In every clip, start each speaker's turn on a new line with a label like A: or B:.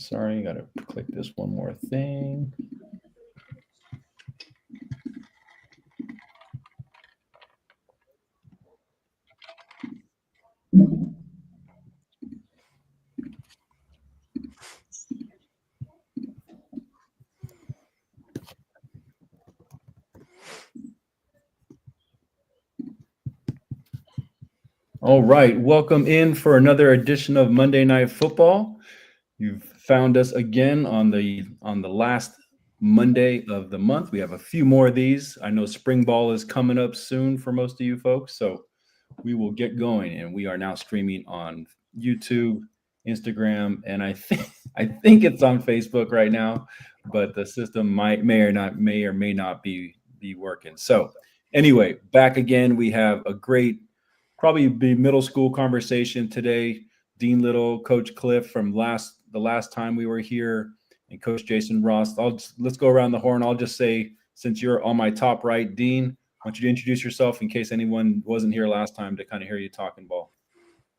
A: Sorry, got to click this one more thing. All right, welcome in for another edition of Monday Night Football. You've found us again on the last Monday of the month. We have a few more of these. I know spring ball is coming up soon for most of you folks, so we will get going. And we are now streaming on YouTube, Instagram, and I think it's on Facebook right now, but the system may or may not be working. So anyway, back again. We have a great, probably be middle school conversation today. Dean Little, Coach Cliff from the last time we were here, and Coach Jason Ross. Let's go around the horn. I'll just say, since you're on my top right, Dean, I want you to introduce yourself in case anyone wasn't here last time to kind of hear you talking ball.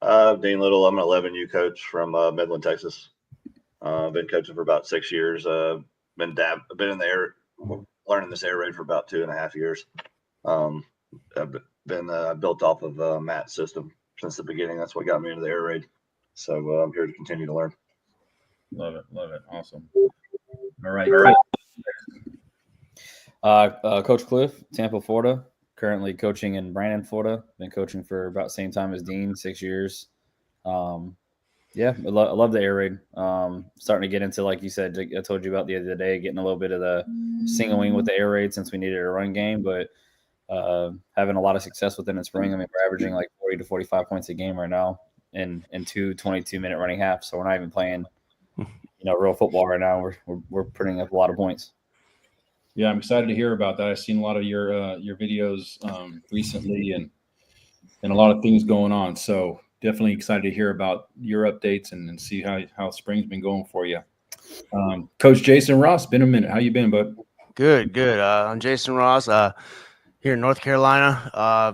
B: Dean Little. I'm an 11U coach from Midland, Texas. Been coaching for about 6 years. Been in the air, learning this air raid for about 2.5 years. I've been built off of Matt's system since the beginning. That's what got me into the air raid. So I'm here to continue to learn.
A: Love it. Awesome. All right.
C: Coach Cliff, Tampa, Florida. Currently coaching in Brandon, Florida. Been coaching for about the same time as Dean, 6 years. I love the air raid. Starting to get into, like you said, I told you about the other day, getting a little bit of the single wing with the air raid since we needed a run game, but having a lot of success with it in spring. I mean, we're averaging like 40 to 45 points a game right now in two 22-minute running halves. So we're not even playing, real football right now. We're putting up a lot of points.
A: Yeah, I'm excited to hear about that. I've seen a lot of your videos recently, and a lot of things going on. So definitely excited to hear about your updates and see how spring's been going for you. Coach Jason Ross, been a minute. How you been, bud?
D: Good. I'm Jason Ross, here in North Carolina.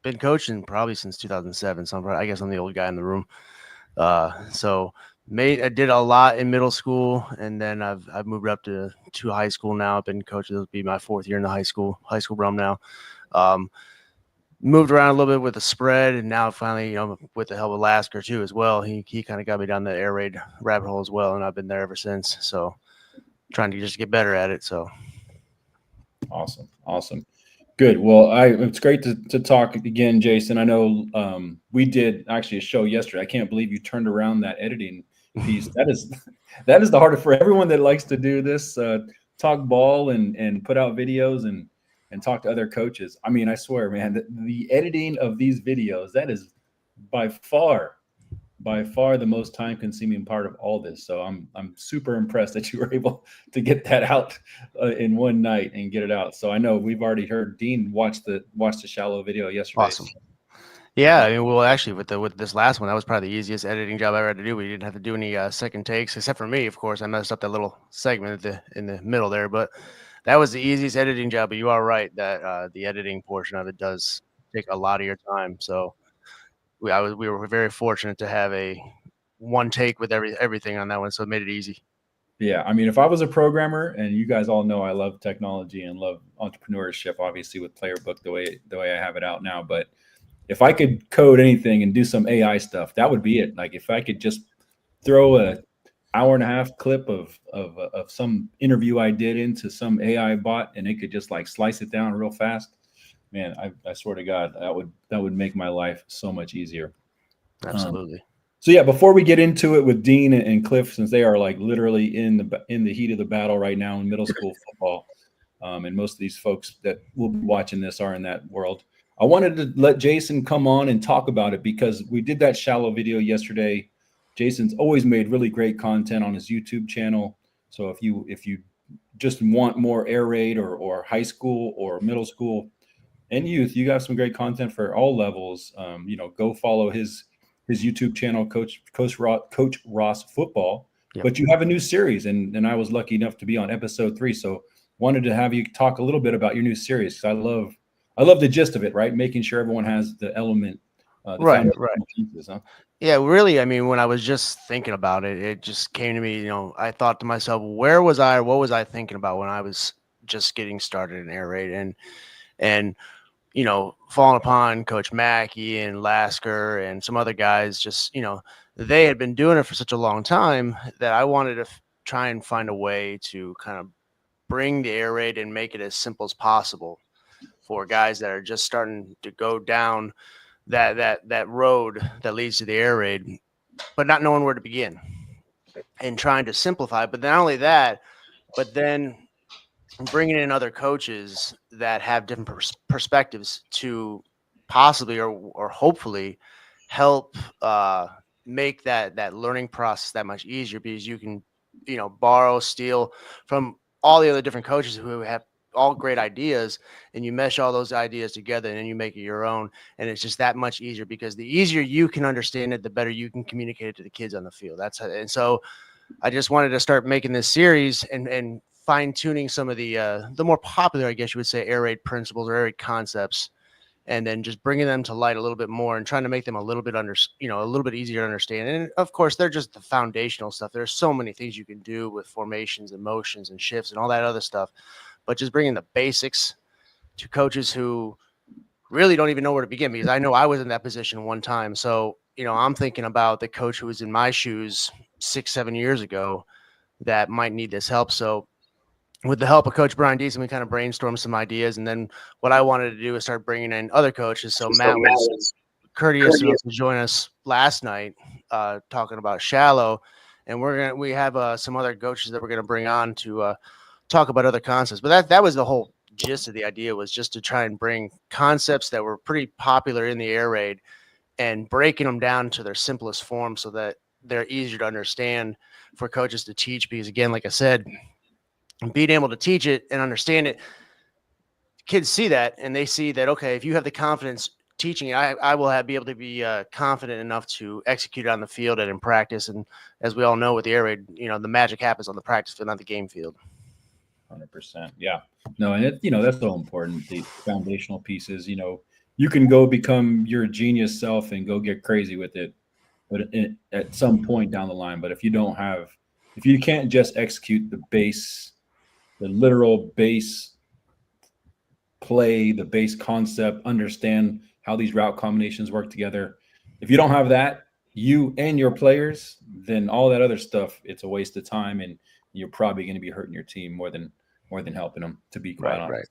D: Been coaching probably since 2007, so I guess I'm the old guy in the room. I did a lot in middle school, and then I've moved up to high school now. I've been coaching. This will be my 4th year in the high school realm now. Moved around a little bit with the spread, and now finally, with the help of Lasker too as well, he kind of got me down the air raid rabbit hole as well, and I've been there ever since. So trying to just get better at it. So
A: awesome. Good. Well, it's great to talk again, Jason. I know we did actually a show yesterday. I can't believe you turned around that editing piece. That is the hardest for everyone that likes to do this, talk ball and put out videos and talk to other coaches. I mean, I swear, man, the editing of these videos, that is by far the most time-consuming part of all this. So I'm super impressed that you were able to get that out in one night and get it out. So I know we've already heard Dean watch the shallow video yesterday.
D: Awesome. Yeah, I mean, well, actually, with this last one, that was probably the easiest editing job I ever had to do. We didn't have to do any second takes, except for me, of course. I messed up that little segment in the middle there, but that was the easiest editing job. But you are right that the editing portion of it does take a lot of your time. So we were very fortunate to have a one take with everything on that one, so it made it easy.
A: Yeah, I mean, if I was a programmer, and you guys all know I love technology and love entrepreneurship, obviously with Player Book the way I have it out now, but if I could code anything and do some AI stuff, that would be it. Like if I could just throw a 1.5-hour clip of some interview I did into some AI bot, and it could just like slice it down real fast, man, I swear to God, that would make my life so much easier.
D: Absolutely.
A: So yeah, before we get into it with Dean and Cliff, since they are like literally in the heat of the battle right now in middle school football, and most of these folks that will be watching this are in that world, I wanted to let Jason come on and talk about it because we did that shallow video yesterday. Jason's always made really great content on his YouTube channel. So if you just want more air raid or high school or middle school and youth, you got some great content for all levels. Go follow his YouTube channel, Coach Ross Football. Yep. But you have a new series, and I was lucky enough to be on episode 3. So wanted to have you talk a little bit about your new series because I love the gist of it, right? Making sure everyone has the element
D: Right,
A: foundational pieces, huh?
D: Yeah, really. I mean, when I was just thinking about it, it just came to me. I thought to myself, where was I? What was I thinking about when I was just getting started in air raid? And falling upon Coach Mackey and Lasker and some other guys, just they had been doing it for such a long time that I wanted to try and find a way to kind of bring the air raid and make it as simple as possible for guys that are just starting to go down that road that leads to the air raid, but not knowing where to begin and trying to simplify. But not only that, but then bringing in other coaches that have different perspectives to possibly or hopefully help make that learning process that much easier, because you can borrow, steal from all the other different coaches who have all great ideas, and you mesh all those ideas together and then you make it your own, and it's just that much easier, because the easier you can understand it, the better you can communicate it to the kids on the field. And so I just wanted to start making this series and fine tuning some of the more popular, I guess you would say, air raid principles or air raid concepts, and then just bringing them to light a little bit more and trying to make them a little bit a little bit easier to understand. And of course, they're just the foundational stuff. There's so many things you can do with formations and motions and shifts and all that other stuff, but just bringing the basics to coaches who really don't even know where to begin, because I know I was in that position one time. So, I'm thinking about the coach who was in my shoes 6-7 years ago that might need this help. So with the help of Coach Brian Deason, we kind of brainstormed some ideas. And then what I wanted to do is start bringing in other coaches. So Matt was courteous enough to join us last night talking about shallow. And we have some other coaches that we're going to bring on to talk about other concepts. But that was the whole gist of the idea, was just to try and bring concepts that were pretty popular in the air raid and breaking them down to their simplest form so that they're easier to understand for coaches to teach. Because again, like I said, being able to teach it and understand it, kids see that and they see that, okay, if you have the confidence teaching it, I will be able to be confident enough to execute it on the field and in practice. And as we all know with the air raid, the magic happens on the practice field, not the game field.
A: 100%. Yeah. No, and that's so important. The foundational pieces, you can go become your genius self and go get crazy with it, but at some point down the line. But if you can't just execute the literal base play, the base concept, understand how these route combinations work together, if you don't have that, you and your players, then all that other stuff, it's a waste of time, and you're probably going to be hurting your team more than helping them, to be quite honest. Right.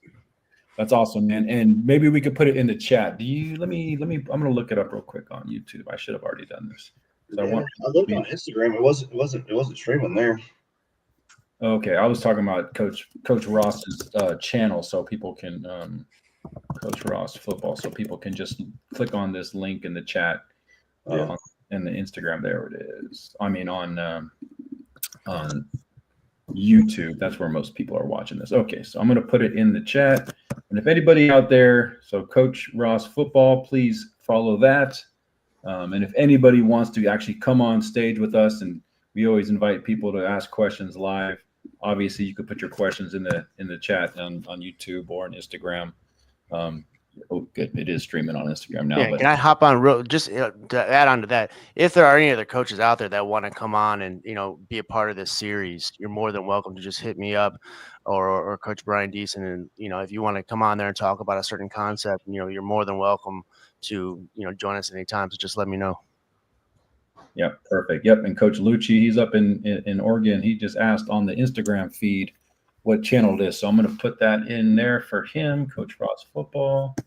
A: That's awesome, man. And maybe we could put it in the chat. Let me, I'm going to look it up real quick on YouTube. I should have already done this.
B: I looked on Instagram. It wasn't streaming there.
A: Okay. I was talking about Coach Ross's channel, so people can, Coach Ross Football, so people can just click on this link in the chat in the Instagram. There it is. I mean, on YouTube, that's where most people are watching this. Okay, so I'm going to put it in the chat, and if anybody out there, so Coach Ross Football, please follow that. And if anybody wants to actually come on stage with us, and we always invite people to ask questions live. Obviously, you could put your questions in the chat on YouTube or on Instagram. Oh, good. It is streaming on Instagram now.
D: Yeah,
A: but
D: can I hop on just to add on to that? If there are any other coaches out there that want to come on and be a part of this series, you're more than welcome to just hit me up, or Coach Brian Deason, and if you want to come on there and talk about a certain concept, you're more than welcome to join us anytime. So just let me know.
A: Yep, perfect. Yep, and Coach Lucci, he's up in Oregon. He just asked on the Instagram feed what channel it is, so I'm going to put that in there for him. Coach Ross Football.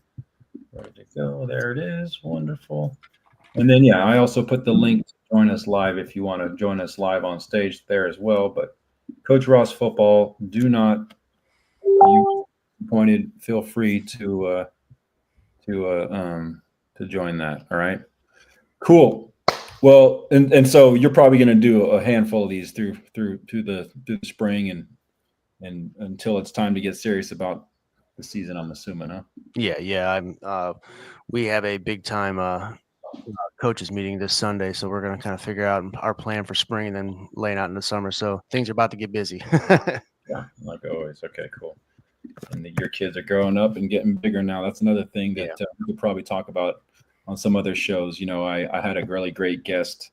A: Where did it go? There it is. Wonderful. And then I also put the link to join us live if you want to join us live on stage there as well. But Coach Ross Football, do not pointed. Feel free to join that. All right. Cool. Well, and so you're probably going to do a handful of these through the spring and until it's time to get serious about the season, I'm assuming, huh?
D: Yeah. We have a big time coaches meeting this Sunday, so we're going to kind of figure out our plan for spring and then laying out in the summer. So things are about to get busy.
A: Yeah, like always. Okay, cool. And your kids are growing up and getting bigger now. That's another thing that we could probably talk about some other shows. I had a really great guest.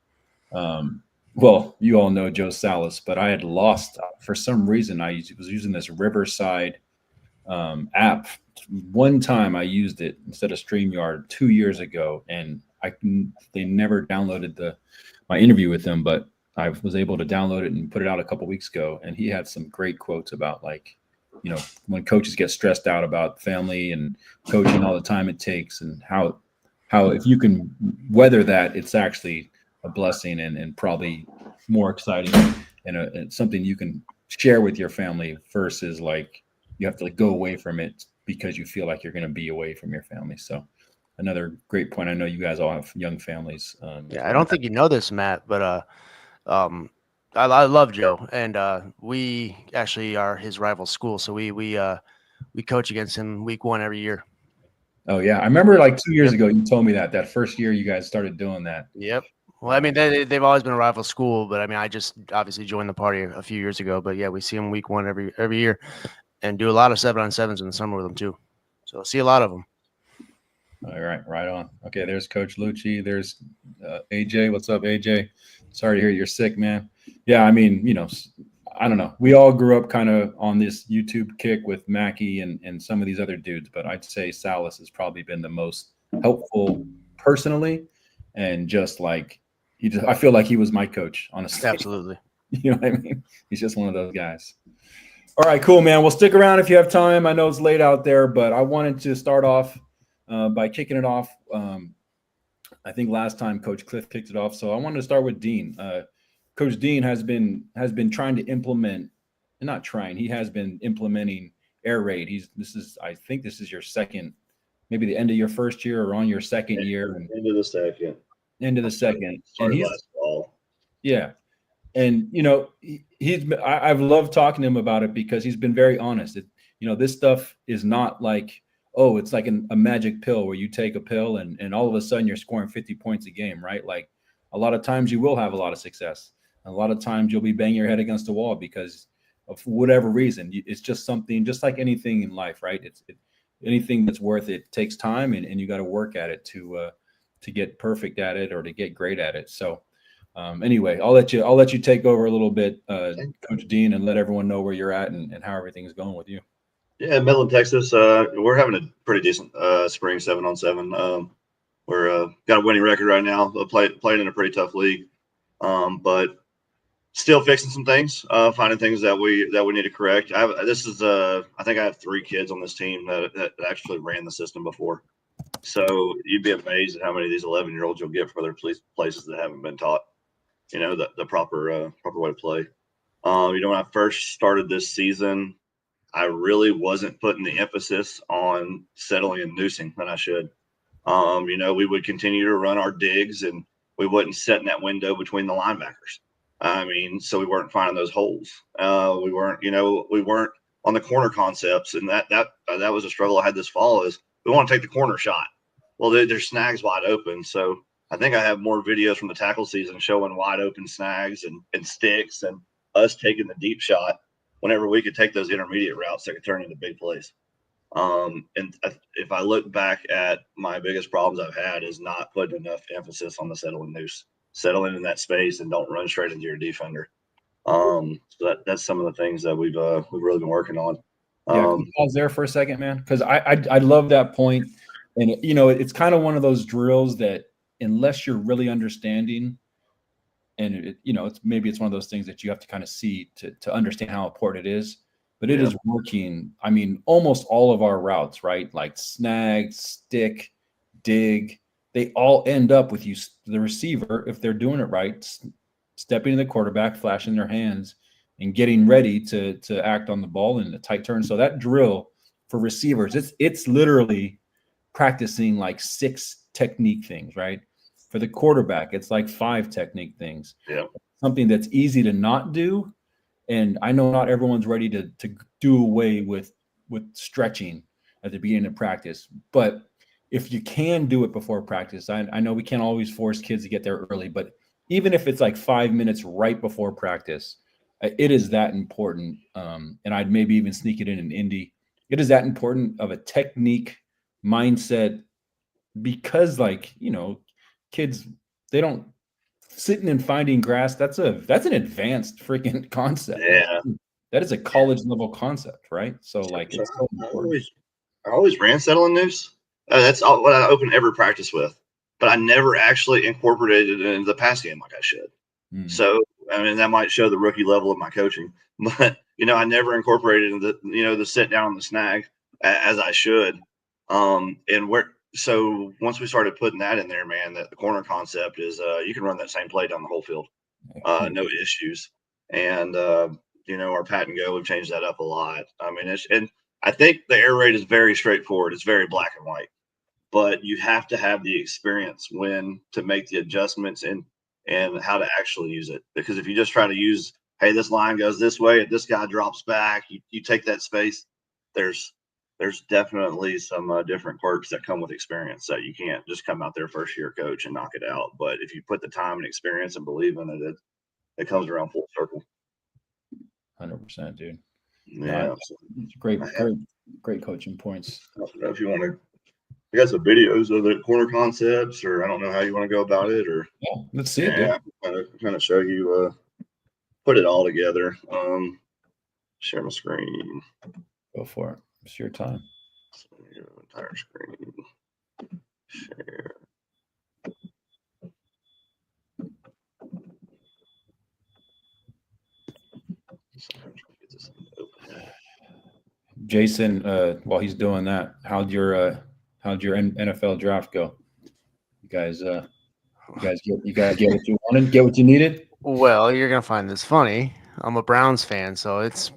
A: Well, you all know Joe Salas, but I had lost for some reason. I was using this Riverside app. One time I used it instead of StreamYard 2 years ago, and they never downloaded my interview with him, but I was able to download it and put it out a couple weeks ago. And he had some great quotes about, like, when coaches get stressed out about family and coaching, all the time it takes, and how if you can weather that, it's actually a blessing and probably more exciting and something you can share with your family versus like you have to go away from it because you feel like you're going to be away from your family. So another great point. I know you guys all have young families.
D: Yeah, I don't think you know this, Matt, but I love Joe, and we actually are his rival school, so we coach against him week 1 every year.
A: Oh yeah, I remember like 2 years ago you told me that first year you guys started doing that.
D: Yep. Well, I mean, they've always been a rival school, but I mean, I just obviously joined the party a few years ago. But yeah, we see them week 1 every year, and do a lot of 7-on-7s in the summer with them too. So see a lot of them.
A: All right on. Okay, there's Coach Lucci. There's AJ. What's up, AJ? Sorry to hear you're sick, man. Yeah, I mean, I don't know. We all grew up kind of on this YouTube kick with Mackey and some of these other dudes, but I'd say Salas has probably been the most helpful personally, and just like I feel like he was my coach, honestly.
D: Absolutely.
A: You know what I mean? He's just one of those guys. All right, cool, man. Well, stick around if you have time. I know it's late out there, but I wanted to start off by kicking it off. I think last time Coach Cliff kicked it off, so I wanted to start with Dean. Coach Dean has been trying to implement, not trying. He has been implementing air raid. I think this is your second, maybe the end of your first year or on your second year. And
B: End of the second.
A: And he's
B: last fall.
A: Yeah. And, I've loved talking to him about it because he's been very honest. This stuff is not like, oh, it's like a magic pill where you take a pill and all of a sudden you're scoring 50 points a game, right? Like a lot of times you will have a lot of success. A lot of times you'll be banging your head against the wall because of whatever reason. It's just something, just like anything in life, right? Anything that's worth it takes time and you got to work at it to get perfect at it or to get great at it. So anyway, I'll let you take over a little bit, Coach Dean, and let everyone know where you're at and how everything's going with you.
B: Yeah, Midland, Texas. We're having a pretty decent spring 7-on-7. We're got a winning record right now. Playing in a pretty tough league, but still fixing some things, finding things that we need to correct. I think I have 3 kids on this team that actually ran the system before. So you'd be amazed at how many of these 11-year-olds you'll get for their places that haven't been taught, the proper way to play. When I first started this season, I really wasn't putting the emphasis on settling and noosing than I should. We would continue to run our digs and we wouldn't set in that window between the linebackers. So we weren't finding those holes. We weren't on the corner concepts, and that was a struggle I had this fall. Is we want to take the corner shot. Well, there's snags wide open. So I think I have more videos from the tackle season showing wide open snags and sticks and us taking the deep shot whenever we could take those intermediate routes that could turn into big plays. And if I look back at my biggest problems I've had is not putting enough emphasis on the settle and noose, settling in that space and don't run straight into your defender. So that's some of the things that we've really been working on.
A: Can you pause there for a second, man? Because I love that point. And, it's kind of one of those drills that unless you're really understanding, and it's one of those things that you have to kind of see to understand how important it is. But it is working. I mean, almost all of our routes, right? Like snag, stick, dig, they all end up with the receiver, if they're doing it right, stepping to the quarterback, flashing their hands, and getting ready to act on the ball in a tight turn. So that drill for receivers, it's literally practicing like 6 technique things, right? For the quarterback, it's like 5 technique things.
B: Yeah.
A: Something that's easy to not do. And I know not everyone's ready to do away with stretching at the beginning of practice, but if you can do it before practice, I know we can't always force kids to get there early, but even if it's like 5 minutes right before practice, it is that important. And I'd maybe even sneak it in Indy. It is that important of a technique mindset because kids, they don't sitting and finding grass. That's an advanced freaking concept.
B: Yeah.
A: That is a college level concept, right? So like,
B: So
A: it's so important.
B: I always ran settling noose. That's all what I open every practice with, but I never actually incorporated it into the pass game like I should. So, I mean, that might show the rookie level of my coaching, but I never incorporated the sit down on the snag as I should. So once we started putting that in there, man, that the corner concept is you can run that same play down the whole field, no issues. And our pat and go, we've changed that up a lot. I mean, and I think the air raid is very straightforward. It's very black and white, but you have to have the experience when to make the adjustments and how to actually use it. Because if you just try to use, hey, this line goes this way, and this guy drops back, you take that space. There's definitely some different quirks that come with experience that you can't just come out there first year coach and knock it out. But if you put the time and experience and believe in it, it comes around full circle.
A: 100%, dude.
B: Yeah,
A: it's great coaching points.
B: I don't know if you want to. I got some videos of the corner concepts, or I don't know how you want to go about it, or
A: let's see it, dude.
B: Kind of show you, put it all together. Share my screen.
A: Go for it. It's your time.
B: Entire screen. Share.
A: Jason, while he's doing that, how'd your NFL draft go? You guys get what you wanted, get what you needed?
D: Well, you're gonna find this funny. I'm a Browns fan, so I think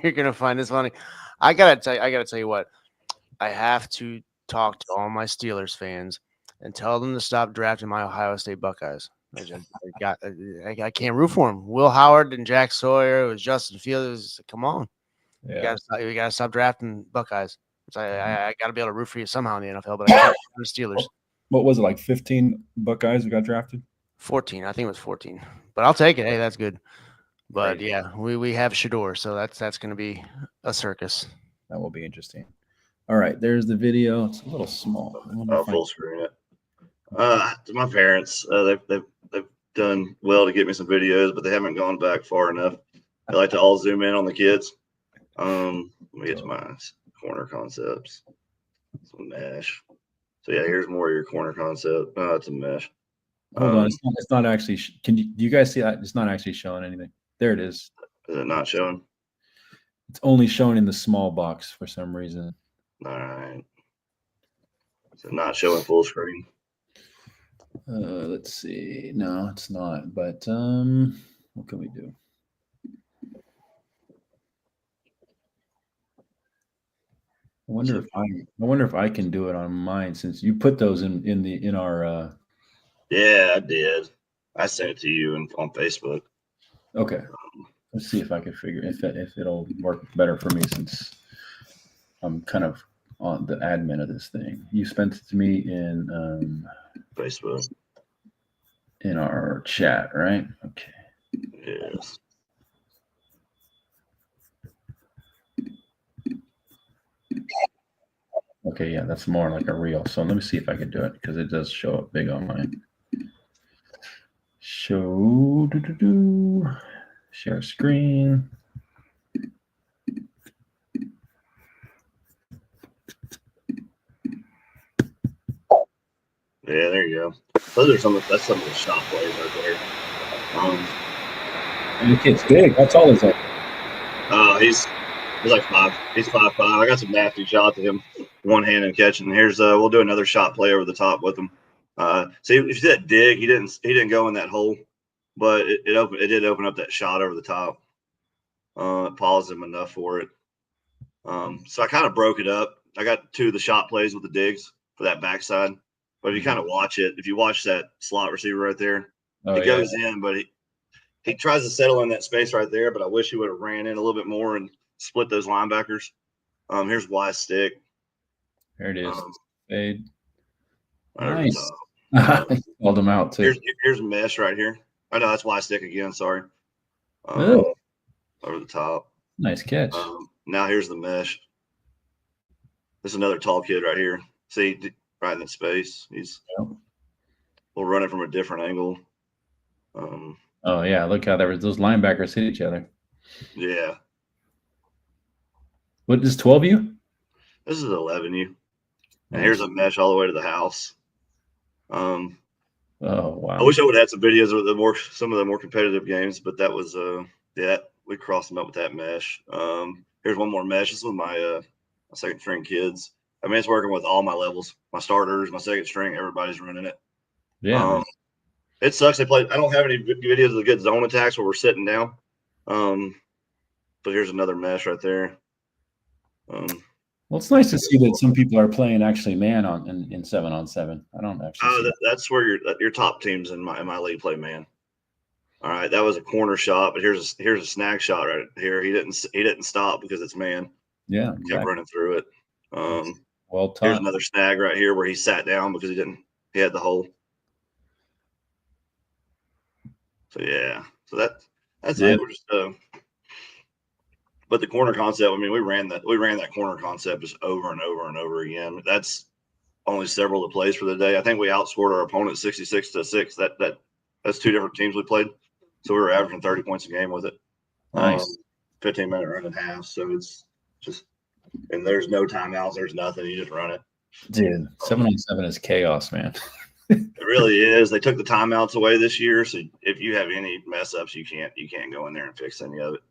D: you're gonna find this funny. I gotta tell you what. I have to talk to all my Steelers fans and tell them to stop drafting my Ohio State Buckeyes. I can't root for them. Will Howard and Jack Sawyer, it was Justin Fields. Come on, you gotta stop drafting Buckeyes. I gotta be able to root for you somehow in the NFL, but I can't for the Steelers.
A: What was it, like 15 Buckeyes who got drafted?
D: 14, I think it was 14. But I'll take it. Hey, that's good. But yeah, we have Shador, so that's going to be a circus.
A: That will be interesting. All right, there's the video. It's a little small.
B: Full screen it. To my parents, they've done well to get me some videos, but they haven't gone back far enough. They like to all zoom in on the kids. Let me get to my corner concepts. Some mesh. So yeah, here's more of your corner concept. It's a mesh.
A: Hold on, it's not actually. Do you guys see that? It's not actually showing anything. There it is.
B: Is it not showing?
A: It's only showing in the small box for some reason.
B: All right. Is it not showing full screen?
A: Let's see. No, it's not. But what can we do? I wonder if I can do it on mine, since you put those in our.
B: Yeah, I did. I sent it to you on Facebook.
A: Okay. Let's see if I can figure if it'll work better for me, since I'm kind of on the admin of this thing. You sent it to me in
B: Facebook.
A: In our chat, right? Okay.
B: Yes.
A: Okay, yeah, that's more like a reel. So let me see if I can do it, because it does show up big on mine. Share screen.
B: Yeah, there you go. That's some of the shot plays right there.
A: And the kid's big. That's all he's like.
B: He's like 5. He's 5'5". I got some nasty shots of him, one hand and catching. Here's we'll do another shot play over the top with him. See, if you see that dig, he didn't go in that hole, but it did open up that shot over the top. It paused him enough for it. So I kind of broke it up. I got 2 of the shot plays with the digs for that backside. But if you kind of watch it, if you watch that slot receiver right there, it goes in, but he tries to settle in that space right there. But I wish he would have ran in a little bit more and split those linebackers. Here's Y stick.
A: There it is. Fade.
B: Nice.
A: Called him out too.
B: Here's mesh right here. I know that's Y stick again. Sorry. Over the top.
A: Nice catch.
B: Now here's the mesh. This is another tall kid right here. See, right in the space. We'll run it from a different angle.
A: Oh yeah, look how those linebackers hit each other.
B: Yeah.
A: What is 12U?
B: This is 11U. And
A: Nice.
B: here's a mesh all the way to the house.
A: Oh wow.
B: I wish I would have had some videos of some of the more competitive games, but that was we crossed them up with that mesh. Here's one more mesh. This is with my second string kids. I mean, it's working with all my levels, my starters, my second string, everybody's running it.
A: Yeah.
B: It sucks. I don't have any videos of the good zone attacks where we're sitting down. But here's another mesh right there.
A: Well, it's nice to see that some people are playing actually man in 7-on-7. I don't actually.
B: That's where your top teams in my league play man. All right, that was a corner shot, but here's a snag shot right here. He didn't stop because it's man.
A: Yeah,
B: Kept
A: exactly.
B: running through it.
A: Well taught.
B: Here's another snag right here where he sat down because he had the hole. So yeah, so that's
A: Nice.
B: it. We're just but the corner concept. I mean, we ran that corner concept just over and over and over again. That's only several of the plays for the day. I think we outscored our opponent 66-6. That's two different teams we played, so we were averaging 30 points a game with it.
A: Nice.
B: 15-minute run and half. So it's just, and there's no timeouts. There's nothing. You just run it.
A: Dude, 7-on-7 is chaos, man.
B: It really is. They took the timeouts away this year, so if you have any mess ups, you can't go in there and fix any of it.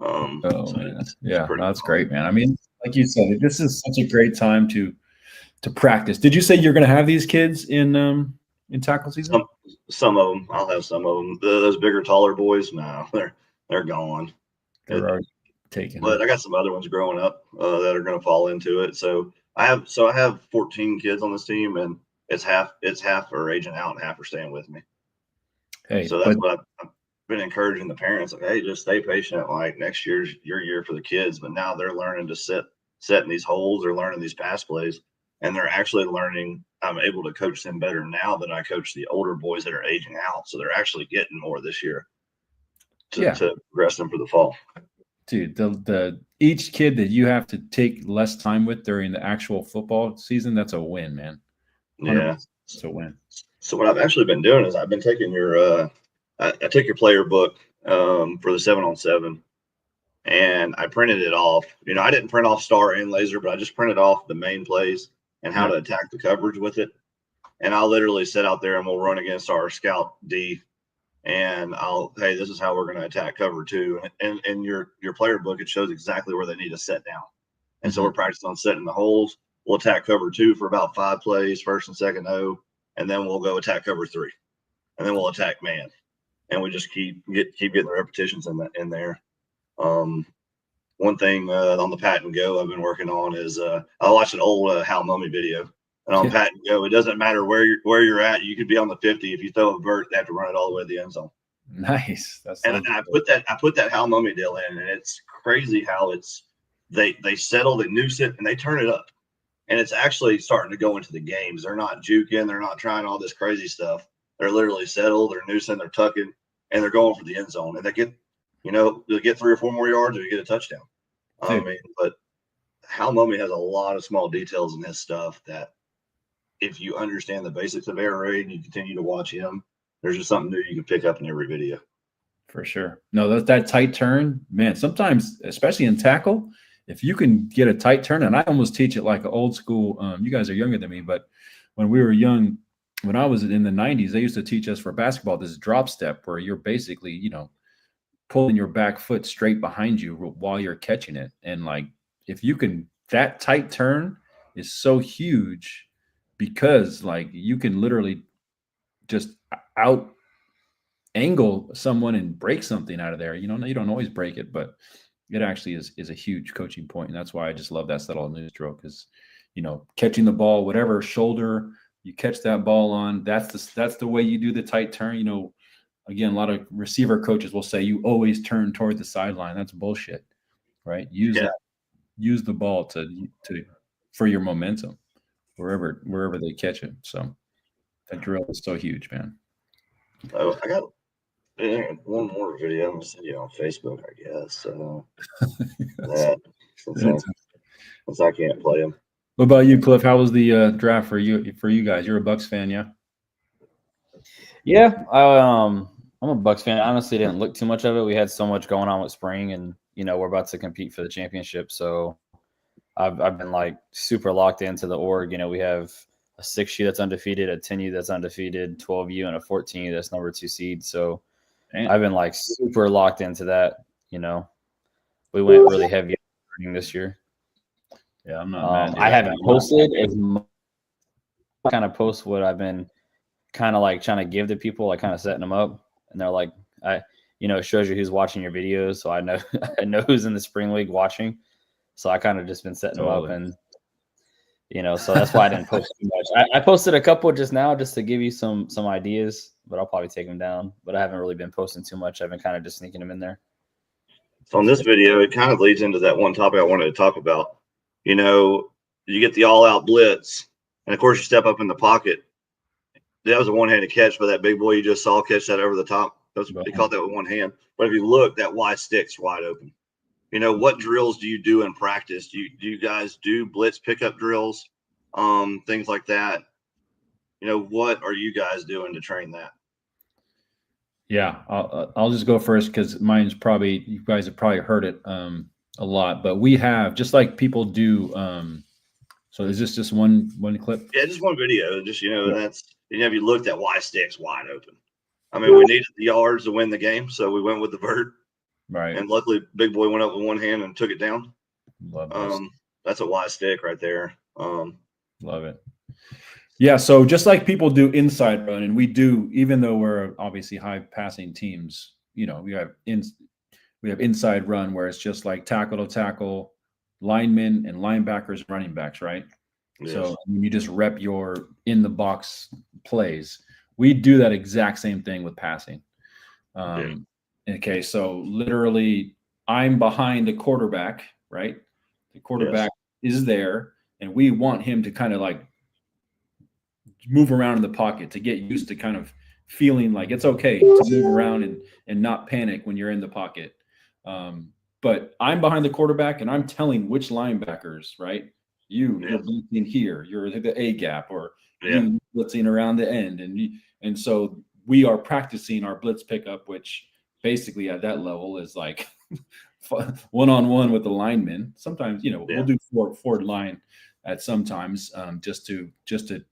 A: Man. Yeah, that's great, man. I mean, like you said, this is such a great time to practice. Did you say you're going to have these kids in tackle season?
B: Some of them. I'll have some of them. Those bigger, taller boys, no, they're gone.
A: They're already taken.
B: But I got some other ones growing up that are going to fall into it. So I have 14 kids on this team, and it's half are aging out and half are staying with me.
A: Hey,
B: so that's what I've been encouraging the parents. Like, hey, just stay patient. Like, next year's your year for the kids. But now they're learning to set in these holes. They're learning these pass plays, and they're actually learning. I'm able to coach them better now than I coach the older boys that are aging out. So they're actually getting more this year to progress them for the fall.
A: Dude, the each kid that you have to take less time with during the actual football season, that's a win, man.
B: Yeah,
A: it's a win.
B: So what I've actually been doing is I've been taking your I took your player book for the 7-on-7, and I printed it off. You know, I didn't print off star and laser, but I just printed off the main plays and how to attack the coverage with it. And I'll literally sit out there and we'll run against our scout D, and hey, this is how we're going to attack cover 2. And in your player book, it shows exactly where they need to set down. And so we're practicing on setting the holes. We'll attack cover 2 for about 5 plays, first and second O, and then we'll go attack cover 3, and then we'll attack man, and we just keep getting the repetitions in there. One thing on the Pat and Go I've been working on is I watched an old Hal Mummy video, and on Pat and Go, it doesn't matter where you're at. You could be on the 50. If you throw a vert, they have to run it all the way to the end zone.
A: Nice.
B: And I put that Hal Mummy deal in, and it's crazy how they settle, they noose it, and they turn it up. And it's actually starting to go into the games. They're not juking. They're not trying all this crazy stuff. They're literally settled. They're noosing. They're tucking, and they're going for the end zone. And they get, they'll get 3 or 4 more yards, or you get a touchdown. I mean, but Hal Mummy has a lot of small details in his stuff that, if you understand the basics of air raid and you continue to watch him, there's just something new you can pick up in every video.
A: For sure. No, that tight turn, man. Sometimes, especially in tackle, if you can get a tight turn, and I almost teach it like an old school. You guys are younger than me, but when we were young, when I was in the 90s, they used to teach us for basketball this drop step where you're basically, pulling your back foot straight behind you while you're catching it. And like, if you can, that tight turn is so huge because like you can literally just out angle someone and break something out of there. You don't always break it, but it actually is a huge coaching point. And that's why I just love that subtle news drill, because, catching the ball, whatever shoulder you catch that ball on, that's the way you do the tight turn. Again, a lot of receiver coaches will say you always turn toward the sideline. That's bullshit, right? Use the ball for your momentum wherever they catch it. So that drill is so huge, man.
B: Oh, I got one more video. I'm gonna send you on Facebook, I guess. since I can't play him.
A: What about you, Cliff? How was the draft for you guys? You're a Bucks fan, yeah?
C: Yeah, I'm a Bucks fan. I honestly didn't look too much of it. We had so much going on with spring, and we're about to compete for the championship. So I've been like super locked into the org. We have a 6U that's undefeated, a 10U that's undefeated, 12U, and a 14U that's number 2 seed. So I've been like super locked into that. We went really heavy this year.
A: Yeah, I'm not mad.
C: I haven't posted as much. Kind of post what I've been kind of like trying to give to people, like kind of setting them up, and they're like, it shows you who's watching your videos, so I know I know who's in the spring league watching. So I kind of just been setting them up, and so that's why I didn't post too much. I posted a couple just now just to give you some ideas, but I'll probably take them down. But I haven't really been posting too much. I've been kind of just sneaking them in there.
B: So on this video, it kind of leads into that one topic I wanted to talk about. You get the all-out blitz, and of course you step up in the pocket. That was a one-handed catch by that big boy you just saw catch that over the top. They caught that with one hand. But if you look, that Y stick's wide open. What drills do you do in practice? Do you guys do blitz pickup drills, things like that? What are you guys doing to train that?
A: Yeah, I'll just go first because mine's probably, you guys have probably heard it a lot, but we have, just like people do. So is this just one clip?
B: Yeah, just one video. Just that's if you looked at Y sticks wide open. I mean, we needed the yards to win the game, so we went with the vert.
A: Right.
B: And luckily, big boy went up with one hand and took it down.
A: Love
B: that's a Y stick right there.
A: Love it. Yeah, so just like people do inside run, and we do, even though we're obviously high passing teams, we have inside run where it's just like tackle to tackle, linemen and linebackers, running backs, right? Yes. So you just rep your in the box plays. We do that exact same thing with passing. Okay, so literally, I'm behind the quarterback, right? The quarterback is there, and we want him to kind of like move around in the pocket to get used to kind of feeling like it's okay to move around and not panic when you're in the pocket. But I'm behind the quarterback and I'm telling which linebackers, right? You're blitzing here, you're the A gap, or you blitzing around the end. And so we are practicing our blitz pickup, which basically at that level is like one-on-one with the linemen. Sometimes, we'll do forward line at sometimes just to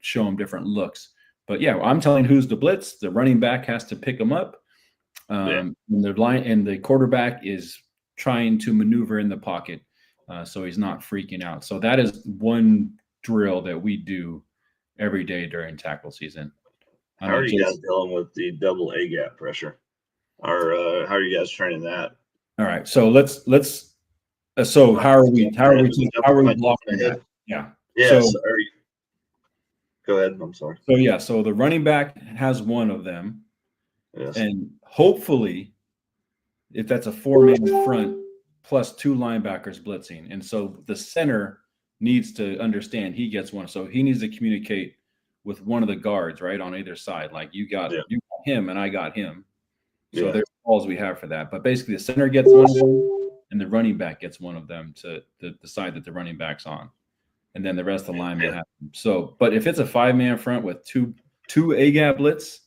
A: show them different looks. But yeah, I'm telling who's the blitz. The running back has to pick them up. And the quarterback is trying to maneuver in the pocket so he's not freaking out. So that is one drill that we do every day during tackle season.
B: How are you guys dealing with the double A gap pressure? Or how are you guys training that?
A: All right, so let's. So how are we blocking that? Yeah.
B: Yes. So, go ahead. I'm sorry.
A: So the running back has one of them.
B: Yes.
A: And hopefully, if that's a 4-man front plus 2 linebackers blitzing, and so the center needs to understand he gets one, so he needs to communicate with one of the guards right on either side. Like you got him and I got him. So there's calls we have for that. But basically, the center gets one of them, and the running back gets one of them to the side that the running back's on, and then the rest of the linemen have them. So, but if it's a 5-man front with two A gap blitz,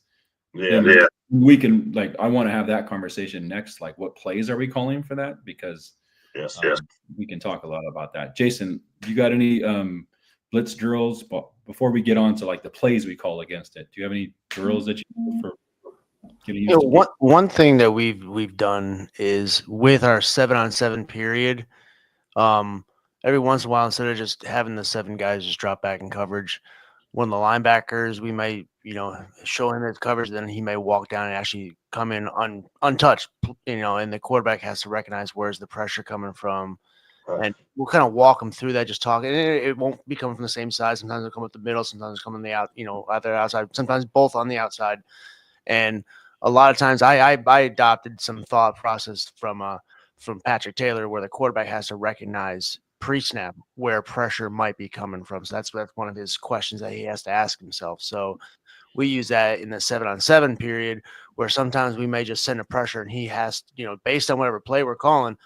A: we can I want to have that conversation next. Like, what plays are we calling for that? Because we can talk a lot about that. Jason, you got any blitz drills? But before we get on to the plays we call against it, do you have any drills that you do for getting used to?
D: One thing that we've done is with our 7-on-7 period. Every once in a while, instead of just having the 7 guys just drop back in coverage, one of the linebackers, we might, show him his coverage, then he may walk down and actually come in untouched, and the quarterback has to recognize where's the pressure coming from. And we'll kind of walk them through that, just talking. It won't be coming from the same side. Sometimes it'll come up the middle, sometimes it'll come on the either outside, sometimes both on the outside. And a lot of times I adopted some thought process from Patrick Taylor, where the quarterback has to recognize pre-snap where pressure might be coming from. So that's one of his questions that he has to ask himself. So we use that in the 7-on-7 period, where sometimes we may just send a pressure and he has, based on whatever play we're calling,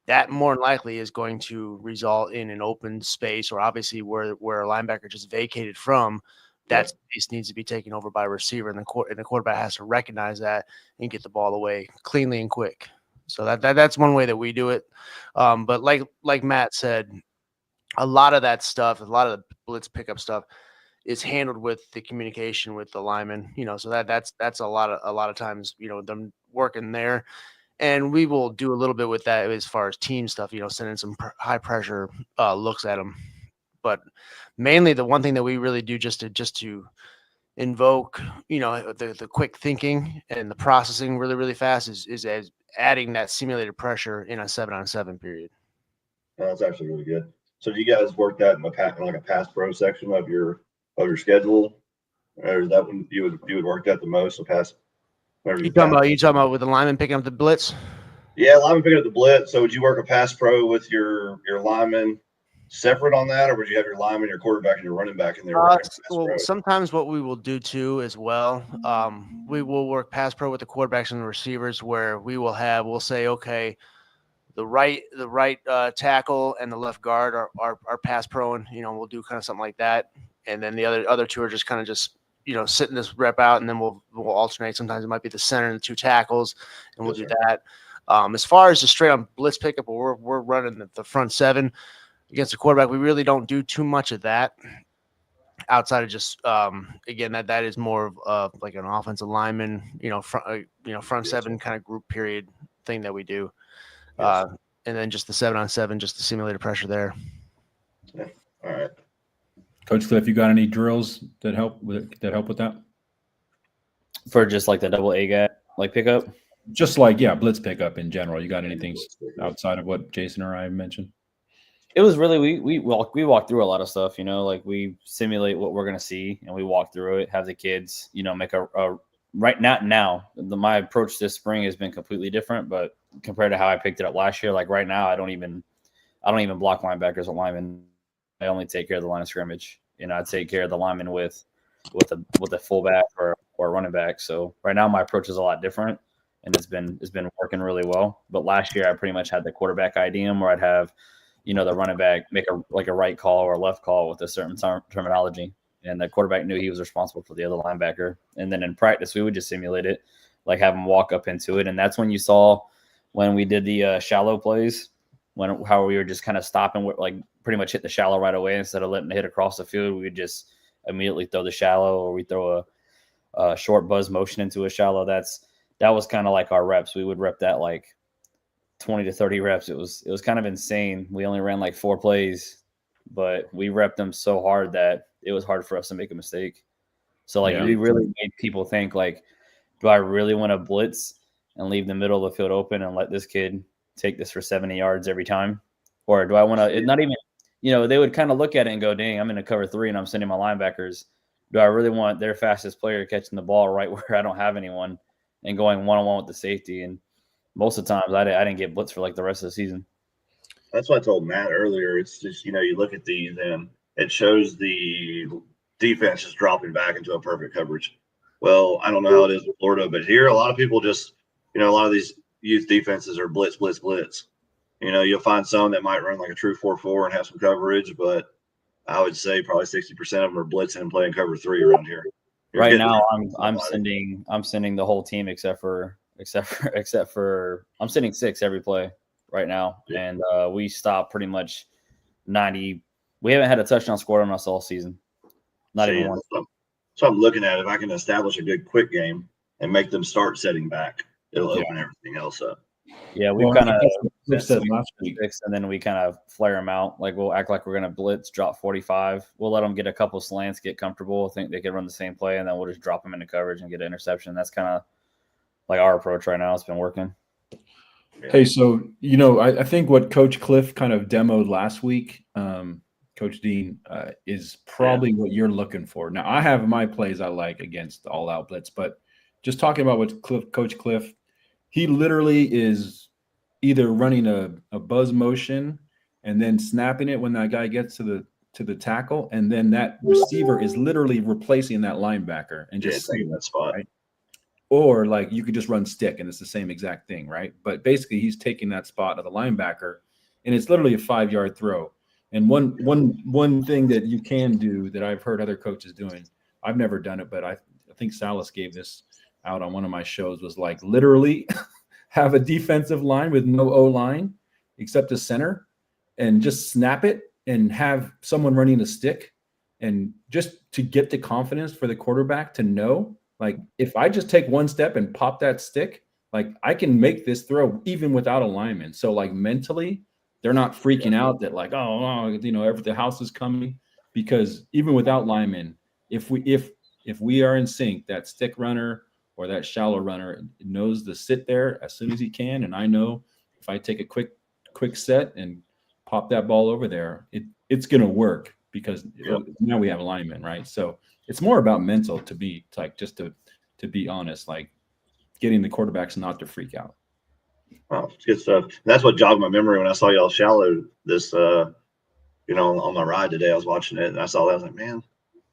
D: that more than likely is going to result in an open space, or obviously where a linebacker just vacated from, that space needs to be taken over by a receiver, and the quarterback has to recognize that and get the ball away cleanly and quick. So that's one way that we do it. But like Matt said, a lot of that stuff, a lot of the blitz pickup stuff, is handled with the communication with the lineman. So that's a lot of times, them working there. And we will do a little bit with that as far as team stuff, sending some high pressure looks at them. But mainly the one thing that we really do just to invoke, the quick thinking and the processing really, really fast is as adding that simulated pressure in a 7-on-7 period.
B: That's actually really good. So do you guys work that in like a pass pro section of your schedule, or is that when you would work that the most? The pass.
D: You talking about with the lineman picking up the blitz?
B: Yeah, lineman picking up the blitz. So would you work a pass pro with your lineman separate on that, or would you have your lineman, your quarterback, and your running back in there?
D: Well, sometimes what we will do too as well, we will work pass pro with the quarterbacks and the receivers, where we'll say, okay, the right tackle and the left guard are pass pro, and we'll do kind of something like that, and then the other two are just kind of sitting this rep out, and then we'll alternate. Sometimes it might be the center and the two tackles, and we'll do that. As far as the straight on blitz pickup, we're running the front seven against the quarterback. We really don't do too much of that outside of just again that is more of like an offensive lineman, front seven kind of group period thing that we do. And then just the 7-on-7, just the simulated pressure there.
B: Yeah. All right.
A: Coach Cliff, you got any drills that help with that?
C: For just like the double A gap, like pickup?
A: Just like, blitz pickup in general. You got anything outside of what Jason or I mentioned?
C: It was really we walk through a lot of stuff, like we simulate what we're gonna see and we walk through it, have the kids, make a right now. My approach this spring has been completely different, but compared to how I picked it up last year, like right now I don't even block linebackers or linemen. I only take care of the line of scrimmage. I take care of the lineman with a fullback or a running back. So right now my approach is a lot different, and it's been working really well. But last year I pretty much had the quarterback IDM where I'd have, the running back make a right call or a left call with a certain terminology, and the quarterback knew he was responsible for the other linebacker. And then in practice we would just simulate it, like have him walk up into it. And that's when you saw when we did the shallow plays, how we were just kind of stopping, like pretty much hit the shallow right away instead of letting it hit across the field. We would just immediately throw the shallow, or we throw a short buzz motion into a shallow. That was kind of like our reps. We would rep that like 20 to 30 reps. It was kind of insane. We only ran like 4 plays, but we repped them so hard that it was hard for us to make a mistake. So we really made people think like, do I really want to blitz and leave the middle of the field open and let this kid take this for 70 yards every time? Or do I want to, not even, they would kind of look at it and go, dang, I'm in a cover 3 and I'm sending my linebackers. Do I really want their fastest player catching the ball right where I don't have anyone and going one-on-one with the safety? And most of the times I didn't get blitzed for like the rest of the season.
B: That's what I told Matt earlier. It's just, you look at these and it shows the defense just dropping back into a perfect coverage. Well, I don't know how it is in Florida, but here a lot of people just, a lot of these youth defenses are blitz, blitz, blitz. You'll find some that might run like a true 4-4 and have some coverage, but I would say probably 60% of them are blitzing and playing cover 3 around here.
C: Right now, I'm sending the whole team except for I'm sending 6 every play right now, and we stopped pretty much 90. We haven't had a touchdown scored on us all season, not even one.
B: So I'm looking at if I can establish a good quick game and make them start setting back, it'll open everything else up.
C: Yeah, we've kind of said last week, and then we kind of flare them out. Like we'll act like we're going to blitz, drop 45. We'll let them get a couple slants, get comfortable, think they can run the same play, and then we'll just drop them into coverage and get an interception. That's kind of like our approach right now. It's been working.
A: Hey, so I think what Coach Cliff kind of demoed last week, Coach Dean, is probably what you're looking for. Now, I have my plays I like against the all-out blitz, but just talking about what Coach Cliff, he literally is either running a buzz motion and then snapping it when that guy gets to the tackle, and then that receiver is literally replacing that linebacker and just
B: taking that spot.
A: Right? or like you could just run stick and it's the same exact thing, right? But basically he's taking that spot of the linebacker, and it's literally a 5-yard throw. And one thing that you can do that I've heard other coaches doing, I've never done it, but I think Salas gave this out on one of my shows, was like literally have a defensive line with no O-line except a center, and just snap it and have someone running a stick, and just to get the confidence for the quarterback to know, like, if I just take one step and pop that stick, like I can make this throw even without a lineman. So like mentally, they're not freaking out that like, oh, the house is coming, because even without linemen, if we are in sync, that stick runner or that shallow runner knows to sit there as soon as he can. And I know if I take a quick set and pop that ball over there, it's going to work, because now we have a lineman, right? So it's more about mental, to be like, just to be honest, like getting the quarterbacks not to freak out.
B: Oh, it's good stuff. And that's what jogged my memory when I saw y'all shallow this, on my ride today. I was watching it and I saw that. I was like, man,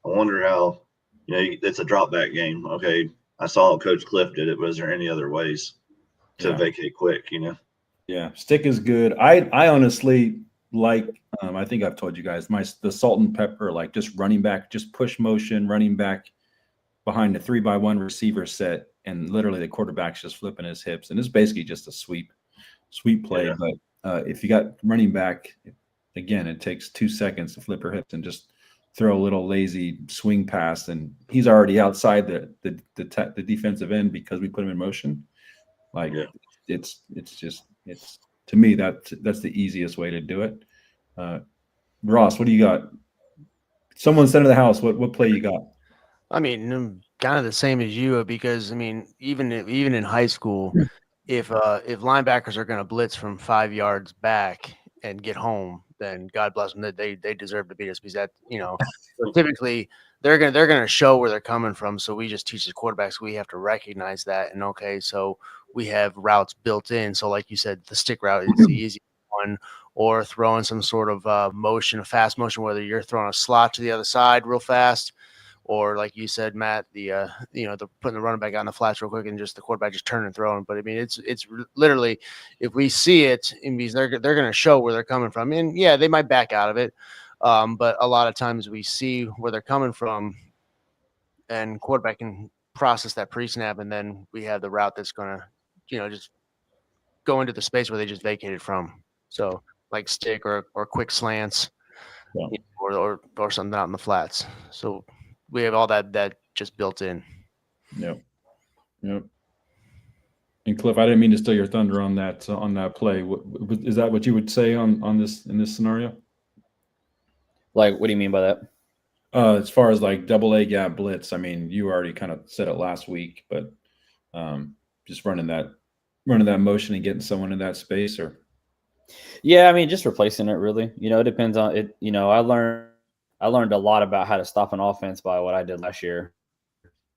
B: I wonder how, it's a drop back game. Okay. I saw Coach Cliff did it. Was there any other ways to vacate quick,
A: Yeah. Stick is good. I honestly like, I think I've told you guys, the salt and pepper, like just running back, just push motion, running back behind the 3-by-1 receiver set, and literally the quarterback's just flipping his hips, and it's basically just a sweep play. Yeah. But if you got running back, again, it takes 2 seconds to flip her hips and just throw a little lazy swing pass, and he's already outside the defensive end because we put him in motion. Like it's to me that's the easiest way to do it. Ross, what do you got? Someone center the house. What play you got?
D: I mean, kind of the same as you, because I mean, even in high school, if linebackers are going to blitz from 5 yards back and get home, then God bless them, that they deserve to beat us, because that, typically they're gonna show where they're coming from. So we just teach the quarterbacks, we have to recognize that, and okay, so we have routes built in. So like you said, the stick route is the easy one, or throwing some sort of a fast motion, whether you're throwing a slot to the other side real fast, or like you said, Matt, the putting the running back on the flats real quick and just the quarterback just turning and throwing. But I mean, it's literally, if we see it, it means they're going to show where they're coming from. And yeah, they might back out of it, but a lot of times we see where they're coming from, and quarterback can process that pre-snap, and then we have the route that's going to, just go into the space where they just vacated from. So like stick or quick slants, or something out in the flats. So we have all that just built in.
A: Yep. And Cliff, I didn't mean to steal your thunder on that play. Is that what you would say on this, in this scenario?
C: Like, what do you mean by that?
A: As far as like double A gap blitz, I mean, you already kind of said it last week, but just running that motion and getting someone in that space, or.
C: Yeah, I mean, just replacing it, really. It depends on it. I learned a lot about how to stop an offense by what I did last year.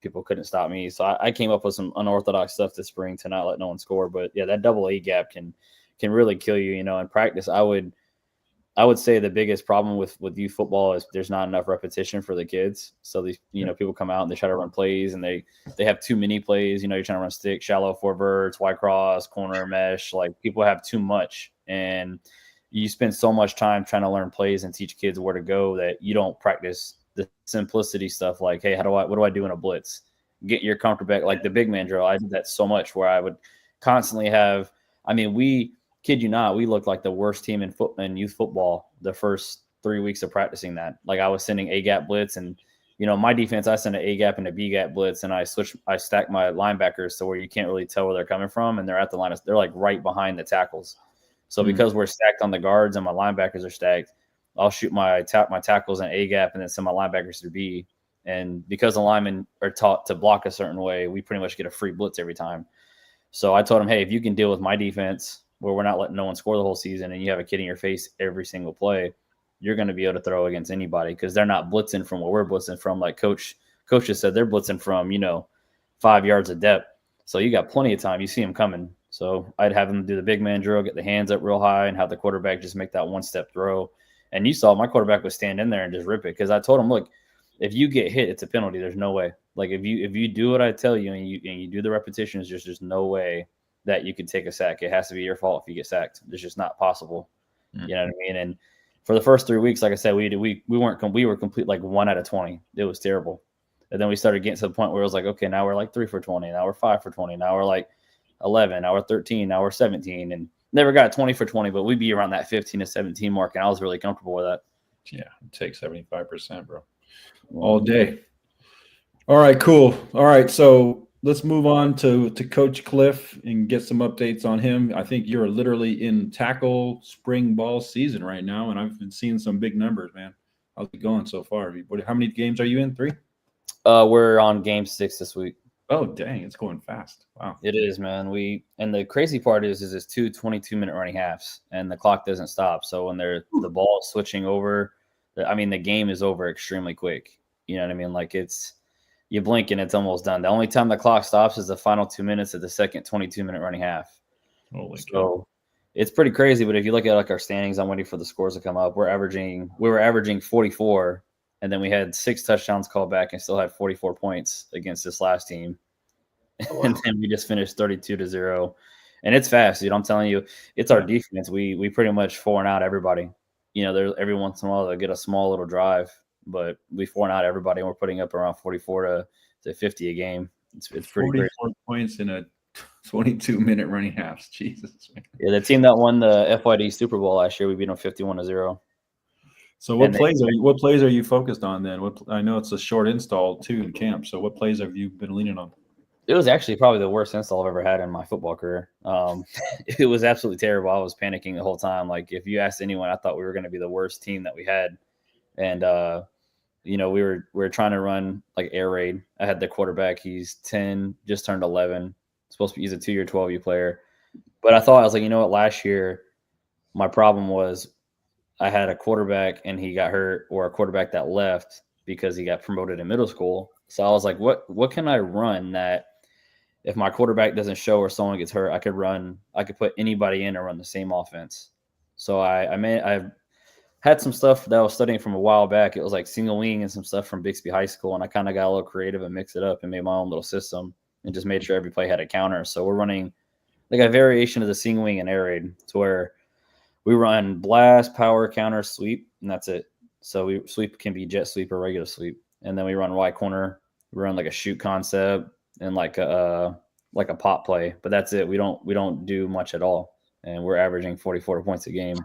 C: People couldn't stop me. So I came up with some unorthodox stuff this spring to not let no one score. But yeah, that double A gap can really kill you. In practice, I would say the biggest problem with youth football is there's not enough repetition for the kids. So these, people come out and they try to run plays, and they have too many plays. You're trying to run stick, shallow, 4 verts, wide cross, corner, mesh. Like, people have too much, and you spend so much time trying to learn plays and teach kids where to go that you don't practice the simplicity stuff. Like, hey, what do I do in a blitz? Get your comfortable back, like the big man drill. I did that so much, where I would constantly have. I mean, we kid you not, we looked like the worst team in youth football the first 3 weeks of practicing that. Like, I was sending A gap blitz, and my defense, I send an A gap and a B gap blitz, and I stack my linebackers to where you can't really tell where they're coming from, and they're at the line. They're like right behind the tackles. So because we're stacked on the guards and my linebackers are stacked, I'll shoot my tackles in A gap and then send my linebackers to B. And because the linemen are taught to block a certain way, we pretty much get a free blitz every time. So I told him, hey, if you can deal with my defense, where we're not letting no one score the whole season, and you have a kid in your face every single play, you're going to be able to throw against anybody, because they're not blitzing from what we're blitzing from. Like coach just said, they're blitzing from 5 yards of depth. So you got plenty of time. You see them coming. So I'd have them do the big man drill, get the hands up real high, and have the quarterback just make that one-step throw. And you saw my quarterback would stand in there and just rip it, because I told him, look, if you get hit, it's a penalty. There's no way. Like if you do what I tell you and you do the repetitions, there's just no way that you could take a sack. It has to be your fault if you get sacked. It's just not possible.
A: Mm.
C: You know what I mean? And for the first 3 weeks, like I said, we were complete like 1 out of 20. It was terrible. And then we started getting to the point where it was like, okay, now we're like 3 for 20. Now we're 5 for 20. Now we're like 11. Now we're 13. Now we're 17. And never got 20 for 20, but we'd be around that 15 to 17 mark. And I was really comfortable with that.
A: Yeah, take 75%, bro. All day. All right, cool. All right, so let's move on to Coach Cliff and get some updates on him. I think you're literally in tackle spring ball season right now, and I've been seeing some big numbers, man. How's it going so far? How many games are you in? 3?
C: We're on game 6 this week.
A: Oh, dang, it's going fast. Wow.
C: It is, man. And the crazy part is it's 2 22-minute running halves, and the clock doesn't stop. So when the ball is switching over, I mean, the game is over extremely quick. You know what I mean? Like you blink and it's almost done. The only time the clock stops is the final 2 minutes of the second 22-minute running half.
A: Holy
C: so it's pretty crazy. But if you look at like our standings, I'm waiting for the scores to come up. We were averaging 44, and then we had 6 touchdowns called back and still had 44 points against this last team. Oh, wow. And then we just finished 32-0. And it's fast, dude. I'm telling you, it's our defense. We pretty much 4 out everybody. You know, there's every once in a while they'll get a small little drive, but we 4 out everybody, and we're putting up around 44 to 50 a game. It's pretty
A: 44
C: great.
A: Points in a 22-minute running halves. Jesus. Man.
C: Yeah, the team that won the FYD Super Bowl last year, we beat them 51-0.
A: So what plays are you focused on then? I know it's a short install too in camp. So what plays have you been leaning on?
C: It was actually probably the worst install I've ever had in my football career. It was absolutely terrible. I was panicking the whole time. Like if you asked anyone, I thought we were going to be the worst team that we had. And you know, we were trying to run like air raid. I had the quarterback. He's 10, just turned 11. Supposed to be, he's a 2-year 12U player. But I was like, you know what? Last year, my problem was I had a quarterback and he got hurt, or a quarterback that left because he got promoted in middle school. So I was like, what can I run that if my quarterback doesn't show or someone gets hurt, I could put anybody in and run the same offense. So I had some stuff that I was studying from a while back. It was like single wing and some stuff from Bixby High School. And I kind of got a little creative and mixed it up and made my own little system and just made sure every play had a counter. So we're running like a variation of the single wing and air raid, to where we run blast, power, counter, sweep, and that's it. So sweep can be jet sweep or regular sweep. And then we run Y corner. We run like a shoot concept and like a pop play, but that's it. We don't do much at all. And we're averaging 44 points a game.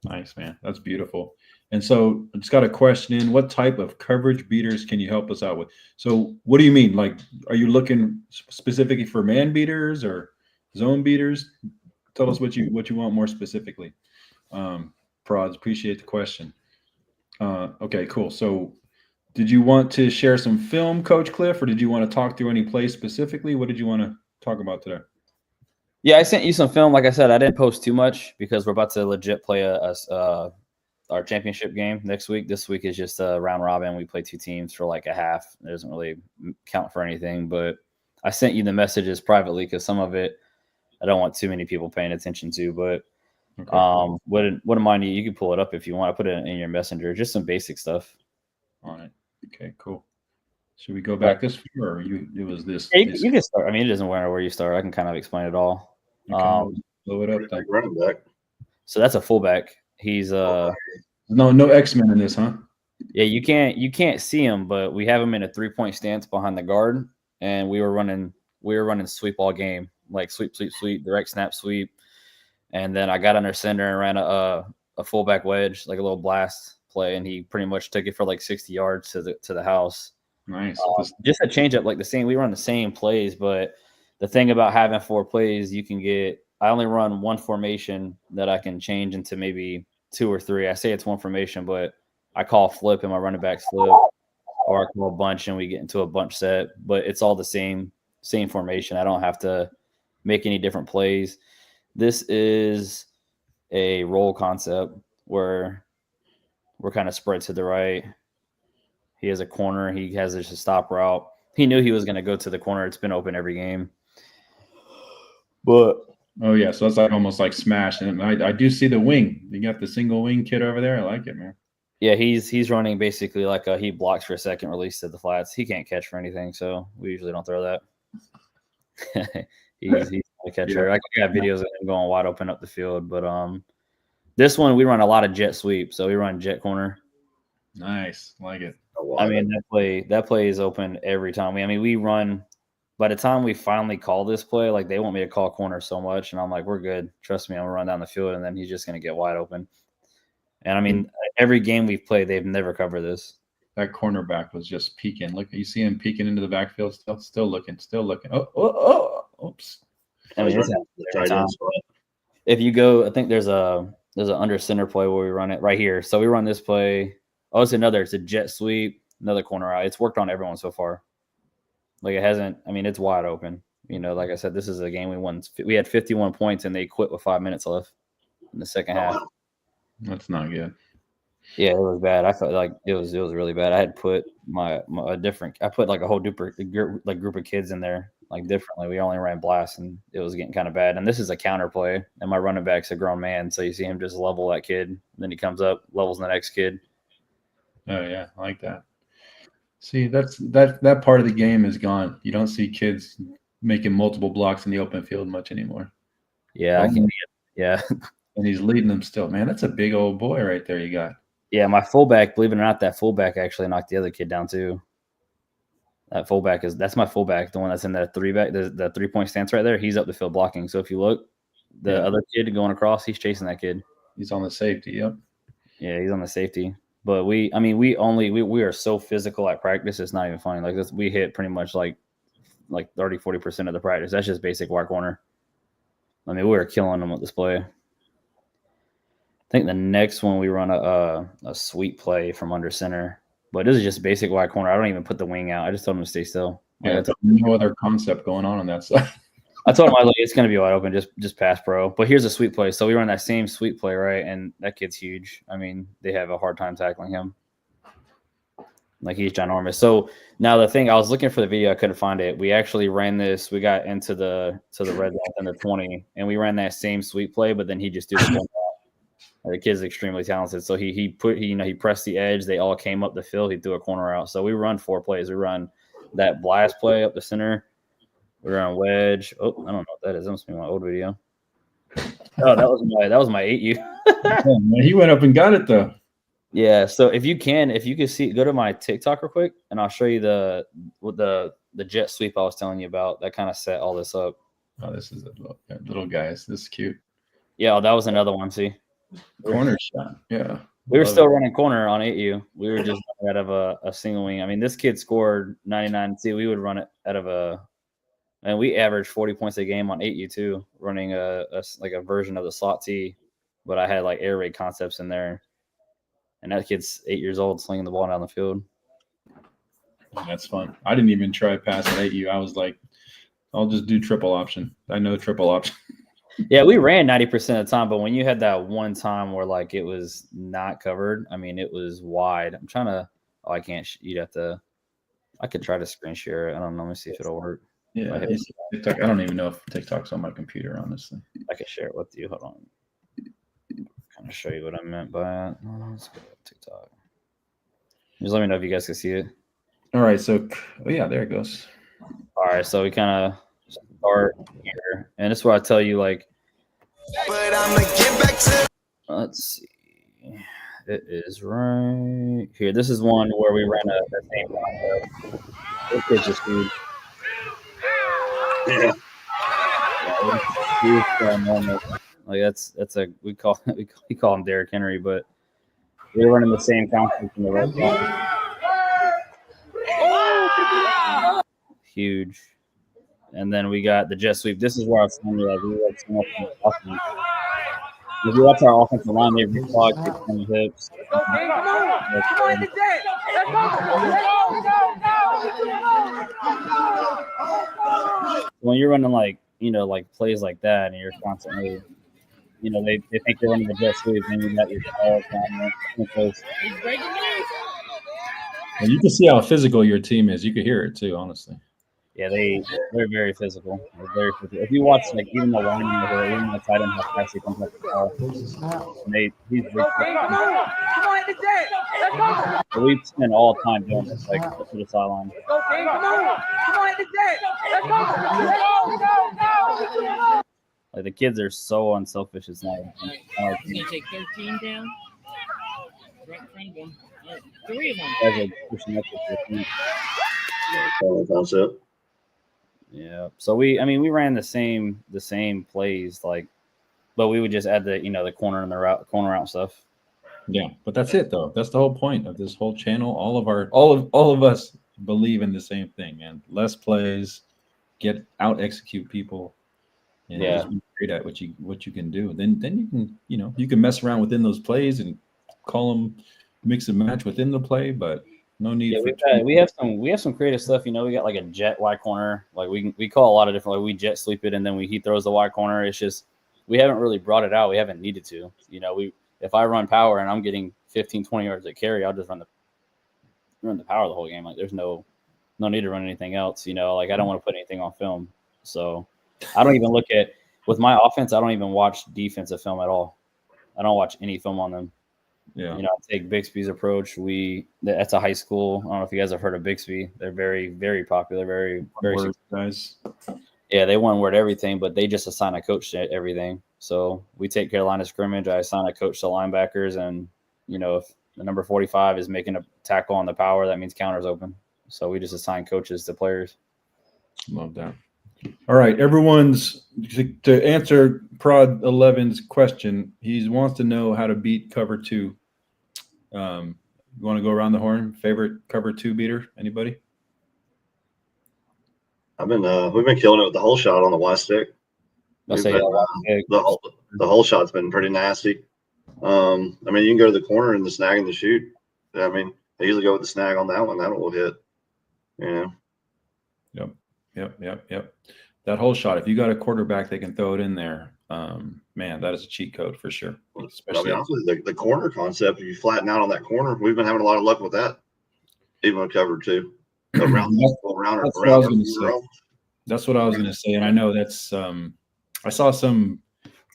A: Nice, man. That's beautiful. And so I just got a question in. What type of coverage beaters can you help us out with? So what do you mean? Like, are you looking specifically for man beaters or zone beaters? Tell us what you want more specifically. Prods, appreciate the question. Okay, cool. So did you want to share some film, Coach Cliff, or did you want to talk through any plays specifically? What did you want to talk about today?
C: Yeah, I sent you some film. Like I said, I didn't post too much because we're about to legit play our championship game next week. This week is just a round robin. We play 2 teams for like a half. It doesn't really count for anything, but I sent you the messages privately because some of it I don't want too many people paying attention to, but okay. Wouldn't mind you can pull it up if you want. I put it in your messenger, just some basic stuff.
A: All right. Okay, cool. Should we go back this far, or it was this?
C: Yeah, you can start. I mean, it doesn't matter where you start. I can kind of explain it all.
A: Okay, blow it up.
B: Running back.
C: So that's a fullback. He's
A: no X-Men in this, huh?
C: Yeah, you can't see him, but we have him in a 3-point stance behind the guard, and we were running sweep all game, like sweep, direct snap, sweep, and then I got under center and ran a fullback wedge, like a little blast play, and he pretty much took it for like 60 yards to the house.
A: Nice.
C: Just a change up, like the same. We run the same plays, but the thing about having 4 plays, I only run 1 formation that I can change into maybe 2 or 3. I say it's 1 formation, but I call flip and my running backs flip, or I call a bunch and we get into a bunch set. But it's all the same formation. I don't have to make any different plays. This is a roll concept where we're kind of spread to the right. He has a corner. He has just a stop route. He knew he was going to go to the corner. It's been open every game. But
A: oh yeah, so that's like almost like smash. And I do see the wing. You got the single wing kid over there. I like it, man.
C: Yeah, he's running basically like he blocks for a second, release to the flats. He can't catch for anything, so we usually don't throw that. he's a catcher.
A: Yeah.
C: I got videos of him going wide open up the field, but this one we run a lot of jet sweep, so we run jet corner.
A: Nice, like it.
C: I mean that play is open every time. We run. By the time we finally call this play, like they want me to call corner so much, and I'm like, we're good. Trust me, I'm gonna run down the field, and then he's just gonna get wide open. And I mean, every game we've played, they've never covered this.
A: That cornerback was just peeking. Look, you see him peeking into the backfield, still looking. Oh, oops.
C: I mean, every time. If you go, I think there's a under center play where we run it right here. So we run this play. Oh, it's a jet sweep, another corner out. It's worked on everyone so far. Like it hasn't. I mean, it's wide open. Like I said, this is a game we won. We had 51 points, and they quit with 5 minutes left in the second half.
A: That's not good.
C: Yeah, it was bad. I felt like it was really bad. I had put I put like a whole group of kids in there like differently. We only ran blast, and it was getting kind of bad. And this is a counter play, and my running back's a grown man, so you see him just level that kid. And then he comes up, levels the next kid.
A: Oh yeah, I like that. See, that part of the game is gone. You don't see kids making multiple blocks in the open field much anymore.
C: Yeah, yeah.
A: And he's leading them still. Man, that's a big old boy right there you got.
C: Yeah, my fullback, believe it or not, that fullback actually knocked the other kid down too. That's my fullback, the one that's in the the 3-point stance right there. He's up the field blocking. So if you look, the other kid going across, he's chasing that kid.
A: He's on the safety. Yep.
C: Yeah, he's on the safety. But we are so physical at practice. It's not even funny. Like this, we hit pretty much like 30-40% of the practice. That's just basic wide corner. I mean, we were killing them with this play. I think the next one we run a sweep play from under center, but this is just basic wide corner. I don't even put the wing out. I just told him to stay still.
A: Yeah, no other concept going on that side.
C: I told him it's going to be wide open, just pass pro. But here's a sweep play. So we run that same sweep play, right? And that kid's huge. I mean, they have a hard time tackling him. Like he's ginormous. So now the thing, I was looking for the video, I couldn't find it. We actually ran this. We got into the red zone in the 20, and we ran that same sweep play, but then he just did the the kid's extremely talented. So he pressed the edge. They all came up the field. He threw a corner out. So we run 4 plays. We run that blast play up the center. We run a wedge. Oh, I don't know what that is. That must be my old video. Oh, that was my 8U.
A: Oh, man, he went up and got it though.
C: Yeah. So if you can see, go to my TikTok real quick, and I'll show you the jet sweep I was telling you about. That kind of set all this up.
A: Oh, this is a little guys. This is cute.
C: Yeah, that was another one. See,
A: corner shot. Yeah.
C: We were still running corner on 8U. We were just out of a single wing. I mean, this kid scored 99. See, we would run it out of and we averaged 40 points a game on 8U too, running a version of the slot T, but I had like air raid concepts in there. And that kid's 8 years old, slinging the ball down the field.
A: That's fun. I didn't even try pass at 8U. I was like, I'll just do triple option. I know triple option.
C: Yeah, we ran 90% of the time, but when you had that one time where like it was not covered, I mean, it was wide. I'm trying to. Oh, I can't. You'd have to. I could try to screen share it. I don't know. Let me see if it'll work.
A: Yeah, TikTok. I don't even know if TikTok's on my computer, honestly.
C: I can share it with you. Hold on. Kind of show you what I meant by it. Let's go to TikTok. Just let me know if you guys can see it.
A: All right. So, yeah, there it goes.
C: All right. So we kind of start here, and this is where I tell you, like,
E: but I'm gonna get back to.
C: Let's see. It is right here. This is one where we ran the same concept. This is just huge.
B: Yeah.
C: Like that's a we call him Derrick Henry, but we're running the same concept in the red zone. Huge. And then we got the jet sweep. This is where I was telling you, like, we were so much offense. If you watch our offensive line, they reflog on the hips. When you're running like plays like that, and you're constantly, they think you're running the jet sweep, and you got your calls down there.
A: And you can see how physical your team is. You could hear it too, honestly.
C: Yeah, they're very physical. They're very physical. If you watch like even the linemen over there, even the tight end how fast he comes up the ball, and he's big. So we spend all time doing this, like to the sideline. Like the kids are so unselfish. It's not.
F: He's gonna take 13 down. Right in front of him. 3 of them.
C: Guys are pushing up with the
B: Concept.
C: Yeah. So we ran the same plays, like, but we would just add the corner and the corner route stuff.
A: Yeah, but that's it though. That's the whole point of this whole channel. All of us believe in the same thing, man. Less plays, get out execute people, and just be great at what you can do. Then you can you can mess around within those plays and call them mix and match within the play, but no need for.
C: We have some creative stuff. We got like a jet wide corner. Like we call a lot of different. Like we jet sweep it and then he throws the wide corner. It's just we haven't really brought it out. We haven't needed to. If I run power and I'm getting 15, 20 yards at carry, I'll just run the power the whole game. Like there's no need to run anything else. Like I don't want to put anything on film. So I don't even look at with my offense. I don't even watch defensive film at all. I don't watch any film on them.
A: Yeah.
C: I take Bixby's approach. That's a high school. I don't know if you guys have heard of Bixby. They're very, very popular. Very, very
A: guys.
C: Yeah, they one word everything, but they just assign a coach to everything. So we take Carolina scrimmage. I assign a coach to linebackers, and if the number 45 is making a tackle on the power, that means counter's open. So we just assign coaches to players.
A: Love that. All right, everyone's to answer Prod 11's question. He wants to know how to beat cover 2. You want to go around the horn? Favorite cover 2 beater? Anybody?
B: We've been killing it with the whole shot on the Y stick. The whole shot's been pretty nasty. You can go to the corner and the snag and the shoot. I usually go with the snag on that one. That will hit.
A: Yep. That whole shot. If you got a quarterback that can throw it in there, man, that is a cheat code for sure. Especially
B: the corner concept. If you flatten out on that corner, we've been having a lot of luck with that. Even with cover 2.
A: That's what I was going to say. And I know that's I saw some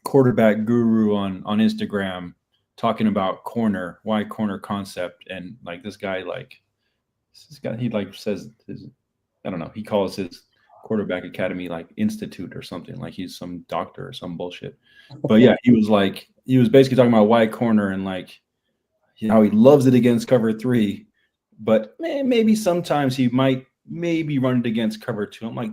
A: quarterback guru on Instagram talking about why corner concept, and like this guy he says I don't know, he calls his quarterback academy like institute or something, like he's some doctor or some bullshit. But yeah, he was basically talking about why corner and like how he loves it against cover 3, but maybe sometimes he might run it against cover 2. I'm like,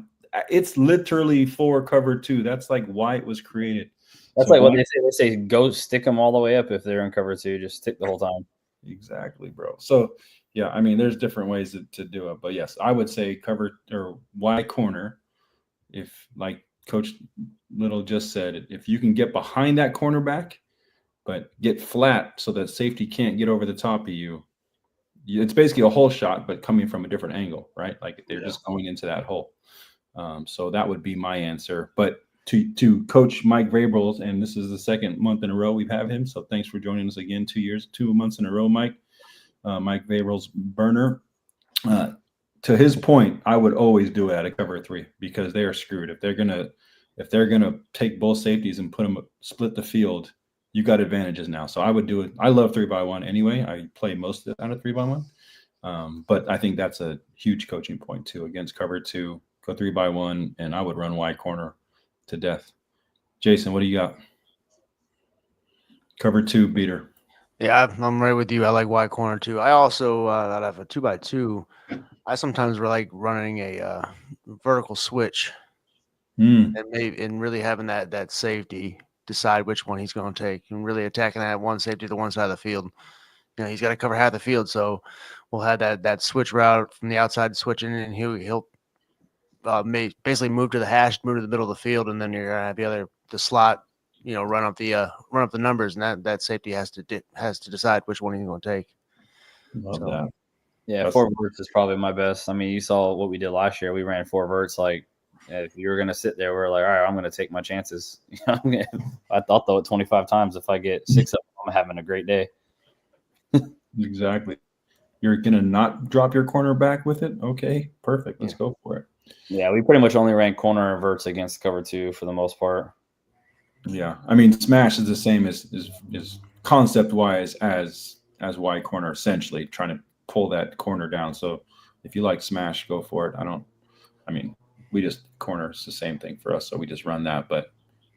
A: it's literally for cover 2. That's like why it was created.
C: That's like what they say. They say go stick them all the way up if they're in cover 2. Just stick the whole time.
A: Exactly, bro. So yeah, there's different ways to do it, but yes, I would say cover or Y corner. If like Coach Little just said, if you can get behind that cornerback, but get flat so that safety can't get over the top of you. It's basically a hole shot, but coming from a different angle, right? Like they're just going into that hole. So that would be my answer. But to Coach Mike Vrabels, and this is the second month in a row we've had him. So thanks for joining us again. 2 months in a row, Mike. Mike Vrabels burner. To his point, I would always do it at a cover 3 because they are screwed. If they're gonna take both safeties and split the field, you got advantages now. So I would do it. I love 3x1 anyway. I play most of it out of 3x1. But I think that's a huge coaching point too. Against cover 2, go 3x1, and I would run wide corner to death. Jason, what do you got? Cover 2 beater.
D: Yeah, I'm right with you. I like wide corner too. I also out of a 2x2, I sometimes like running a vertical switch and really having that safety decide which one he's going to take, and really attacking that one safety to one side of the field. He's got to cover half the field, so we'll have that switch route from the outside switching, and he'll basically move to the hash, move to the middle of the field, and then you're gonna have the slot, run up the numbers, and that safety has to decide which one he's going to take.
A: Love that.
C: Yeah, 4 verts is probably my best. You saw what we did last year. We ran 4 verts. Like, if you were going to sit there, we're like, all right, I'm going to take my chances. I'll throw it 25 times. If I get 6 of them, I'm having a great day.
A: Exactly. You're going to not drop your cornerback with it? Okay, perfect. Let's go for it.
C: Yeah, we pretty much only ran corner and verts against cover 2 for the most part.
A: Yeah, I mean, smash is the same as concept wise as Y corner, essentially trying to pull that corner down. So if you like smash, go for it. I mean, we just corner is the same thing for us, so we just run that. But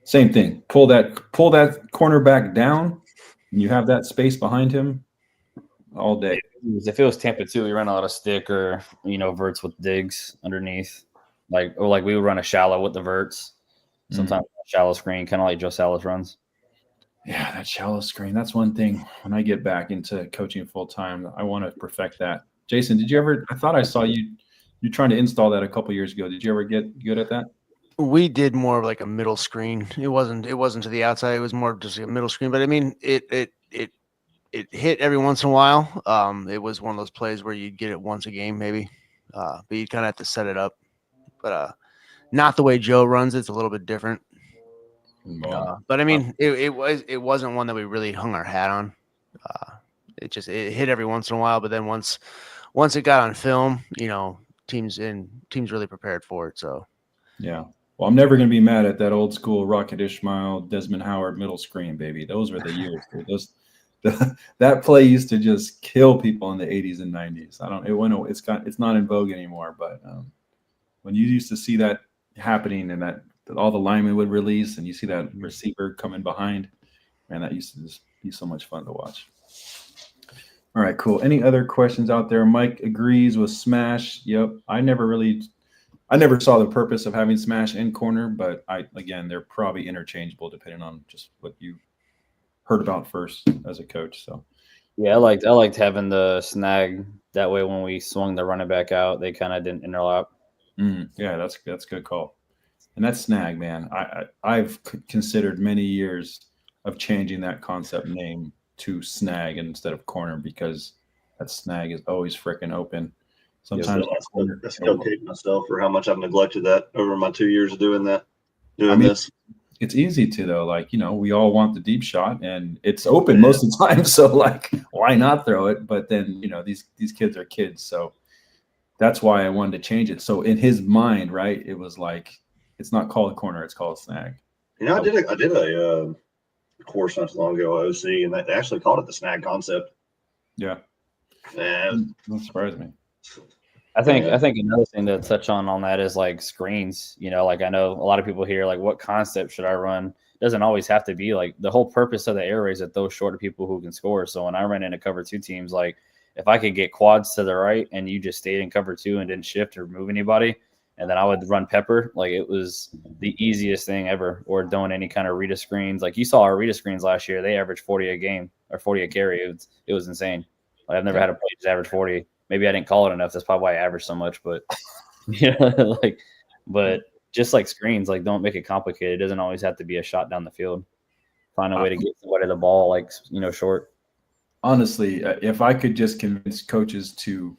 A: same thing, pull that cornerback down, and you have that space behind him all day.
C: If it was Tampa 2, we ran a lot of stick or verts with digs underneath, like we would run a shallow with the verts. Sometimes a shallow screen, kind of like Joe Salas runs.
A: Yeah, that shallow screen. That's one thing. When I get back into coaching full time, I want to perfect that. Jason, did you ever? I thought I saw you trying to install that a couple years ago. Did you ever get good at that?
D: We did more of like a middle screen. It wasn't to the outside. It was more of just a middle screen. But I mean, it hit every once in a while. It was one of those plays where you'd get it once a game, maybe. But you kind of have to set it up. But not the way Joe runs it. It's a little bit different. But I mean, it wasn't one that we really hung our hat on. It hit every once in a while, but then once it got on film, teams really prepared for it. So
A: yeah. Well, I'm never going to be mad at that old school Rocket Ishmael, Desmond Howard middle screen, baby. Those were the years. That play used to just kill people in the 80s and 90s. It's not in vogue anymore, but when you used to see that happening and that all the linemen would release and you see that receiver coming behind, man, that used to just be so much fun to watch. All right, cool. Any other questions out there? Mike agrees with smash. Yep. I never saw the purpose of having smash and corner, but they're probably interchangeable depending on just what you heard about first as a coach. So
C: yeah, I liked having the snag. That way when we swung the running back out, they kind of didn't interlap.
A: Yeah, that's a good call. And that snag, man, I've considered many years of changing that concept name to snag instead of corner because that snag is always freaking open. Sometimes
B: I still hate myself for how much I've neglected that over my 2 years of doing this.
A: It's easy to though, we all want the deep shot and it's open most of the time. So why not throw it? But then, these kids are kids. So that's why I wanted to change it. So in his mind, right, it was like, it's not called a corner, it's called a snag.
B: I did a course not too long ago, OC, and they actually called it the snag concept.
A: Yeah.
B: And
A: don't surprise me.
C: I think another thing to touch on that is like screens. I know a lot of people here what concept should I run? It doesn't always have to be the whole purpose of the air raid is that those shorter people who can score. So when I ran into cover 2 teams, if I could get quads to the right and you just stayed in cover 2 and didn't shift or move anybody, and then I would run pepper, it was the easiest thing ever. Or doing any kind of Rita screens. You saw our Rita screens last year, they averaged 40 a game or 40 a carry. It was insane. I've never had a play just average 40. Maybe I didn't call it enough. That's probably why I averaged so much. But but just screens, don't make it complicated. It doesn't always have to be a shot down the field. Find a way to get somebody the ball, short.
A: Honestly, if I could just convince coaches to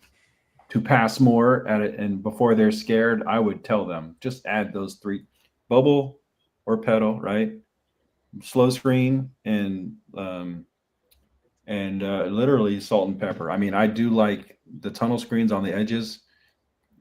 A: pass more at it and before they're scared, I would tell them just add those 3: bubble or pedal, right? Slow screen and literally salt and pepper. I mean, I do like the tunnel screens on the edges,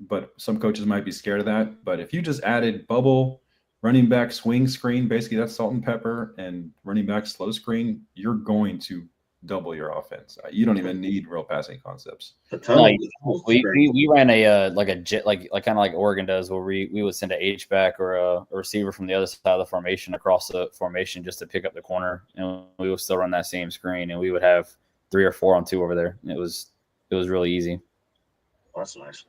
A: but some coaches might be scared of that. But if you just added bubble, running back swing screen, basically that's salt and pepper, and running back slow screen, you're going to double your offense. You don't even need real passing concepts.
C: We ran a jet, kind of like Oregon does, where we would send an H back or a receiver from the other side of the formation across the formation just to pick up the corner, and we would still run that same screen, and we would have 3 or 4 on 2 over there. And it was really easy.
B: Oh, that's nice.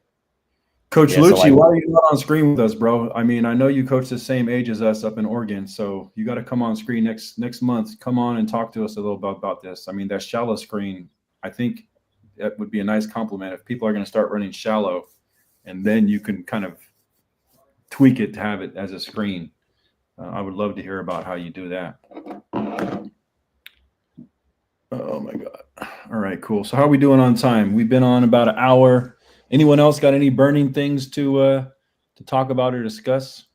A: Coach Lucci, why are you not on screen with us, bro? I mean, I know you coach the same age as us up in Oregon, so you got to come on screen next month. Come on and talk to us a little bit about this. I mean, that shallow screen, I think that would be a nice compliment if people are going to start running shallow, and then you can kind of tweak it to have it as a screen. I would love to hear about how you do that. Oh, my God. All right, cool. So how are we doing on time? We've been on about an hour. Anyone else got any burning things to talk about or discuss?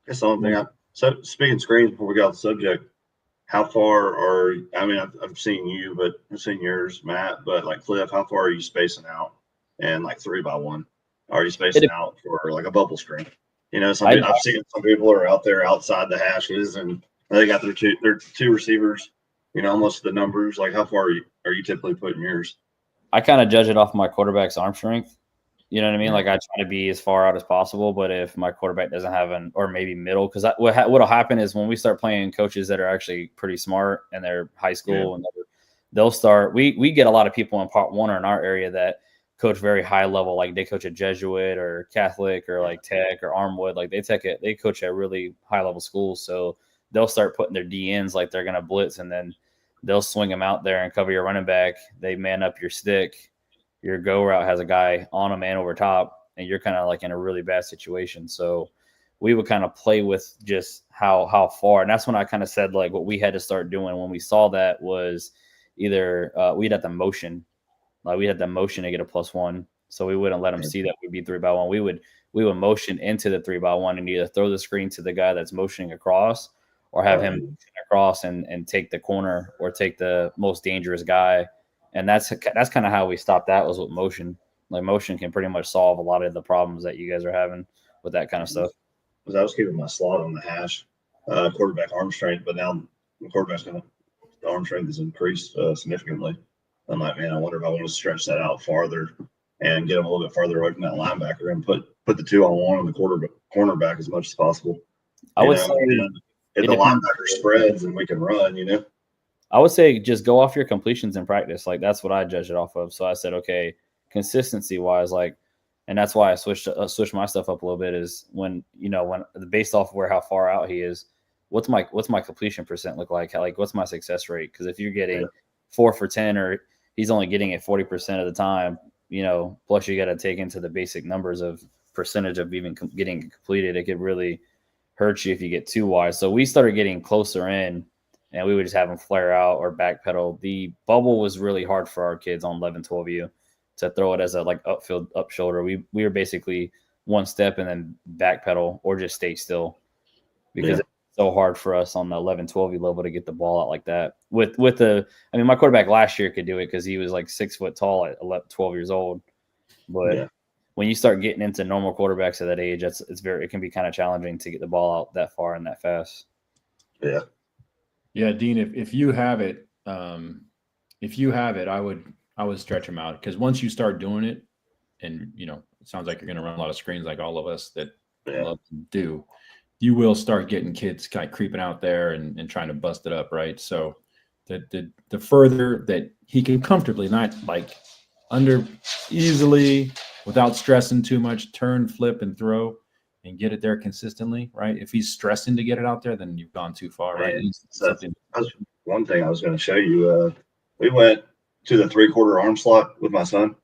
B: That's the only thing. So speaking screens, before we got off the subject, how far are? I mean, I've seen you, but I've seen yours, Matt. But Cliff, how far are you spacing out? And 3x1. Are you spacing out for like a bubble screen? You know, I've seen some people are out there outside the hashes and they got their two receivers, you know, almost the numbers. Like, how far are you typically putting yours?
C: I kind of judge it off my quarterback's arm strength. You know what I mean?
B: Yeah.
C: Like, I try to be as far out as possible, but if my quarterback doesn't have or maybe middle, because what'll happen is when we start playing coaches that are actually pretty smart and they're high school, and they'll start. We get a lot of people in Part 1 or in our area that coach very high level, like they coach at Jesuit or Catholic or like Tech or Armwood. Like they coach at really high level schools, so they'll start putting their DNs like they're gonna blitz, and then they'll swing them out there and cover your running back. They man up your stick. Your go route has a guy on a man over top, and you're kind of like in a really bad situation. So we would kind of play with just how far. And that's when I kind of said, like, what we had to start doing when we saw that was either we'd have to motion. Like, we had the motion to get a +1. So we wouldn't let them see that we'd be 3-by-1. We would motion into the 3-by-1 and either throw the screen to the guy that's motioning across or have him motion across and take the corner or take the most dangerous guy. And that's kind of how we stopped that, was with motion. Like, motion can pretty much solve a lot of the problems that you guys are having with that kind of stuff.
B: Because I was keeping my slot on the hash, quarterback arm strength, but now the arm strength has increased significantly. I'm like, man, I wonder if I want to stretch that out farther and get him a little bit farther away from that linebacker and put the 2-on-1 on the cornerback as much as possible.
C: I would say
B: if the linebacker spreads and we can run, you know.
C: I would say just go off your completions in practice. Like, that's what I judge it off of. So I said, okay, consistency wise, like, and that's why I switched my stuff up a little bit, is when based off how far out he is, what's my completion percent look like? Like, what's my success rate? Because if you're getting 4 for 10 or he's only getting it 40% of the time, you know, plus you got to take into the basic numbers of percentage of even getting completed. It could really hurt you if you get too wide. So we started getting closer in, and we would just have them flare out or backpedal. The bubble was really hard for our kids on 11, 12U to throw it as a like upfield, up shoulder. We were basically one step and then backpedal or just stay still, because it's so hard for us on the 11, 12U level to get the ball out like that. My quarterback last year could do it because he was like 6 foot tall at 11, 12 years old. But when you start getting into normal quarterbacks at that age, it can be kind of challenging to get the ball out that far and that fast.
B: Yeah.
A: Yeah, Dean, if you have it, I would stretch him out, because once you start doing it, and you know, it sounds like you're going to run a lot of screens like all of us that love to do, you will start getting kids kind of creeping out there and trying to bust it up, right? So the further that he can comfortably, not like under easily, without stressing too much, turn, flip, and throw, and get it there consistently, right? If he's stressing to get it out there, then you've gone too far, right?
B: One thing I was going to show you. We went to the 3/4 arm slot with my son,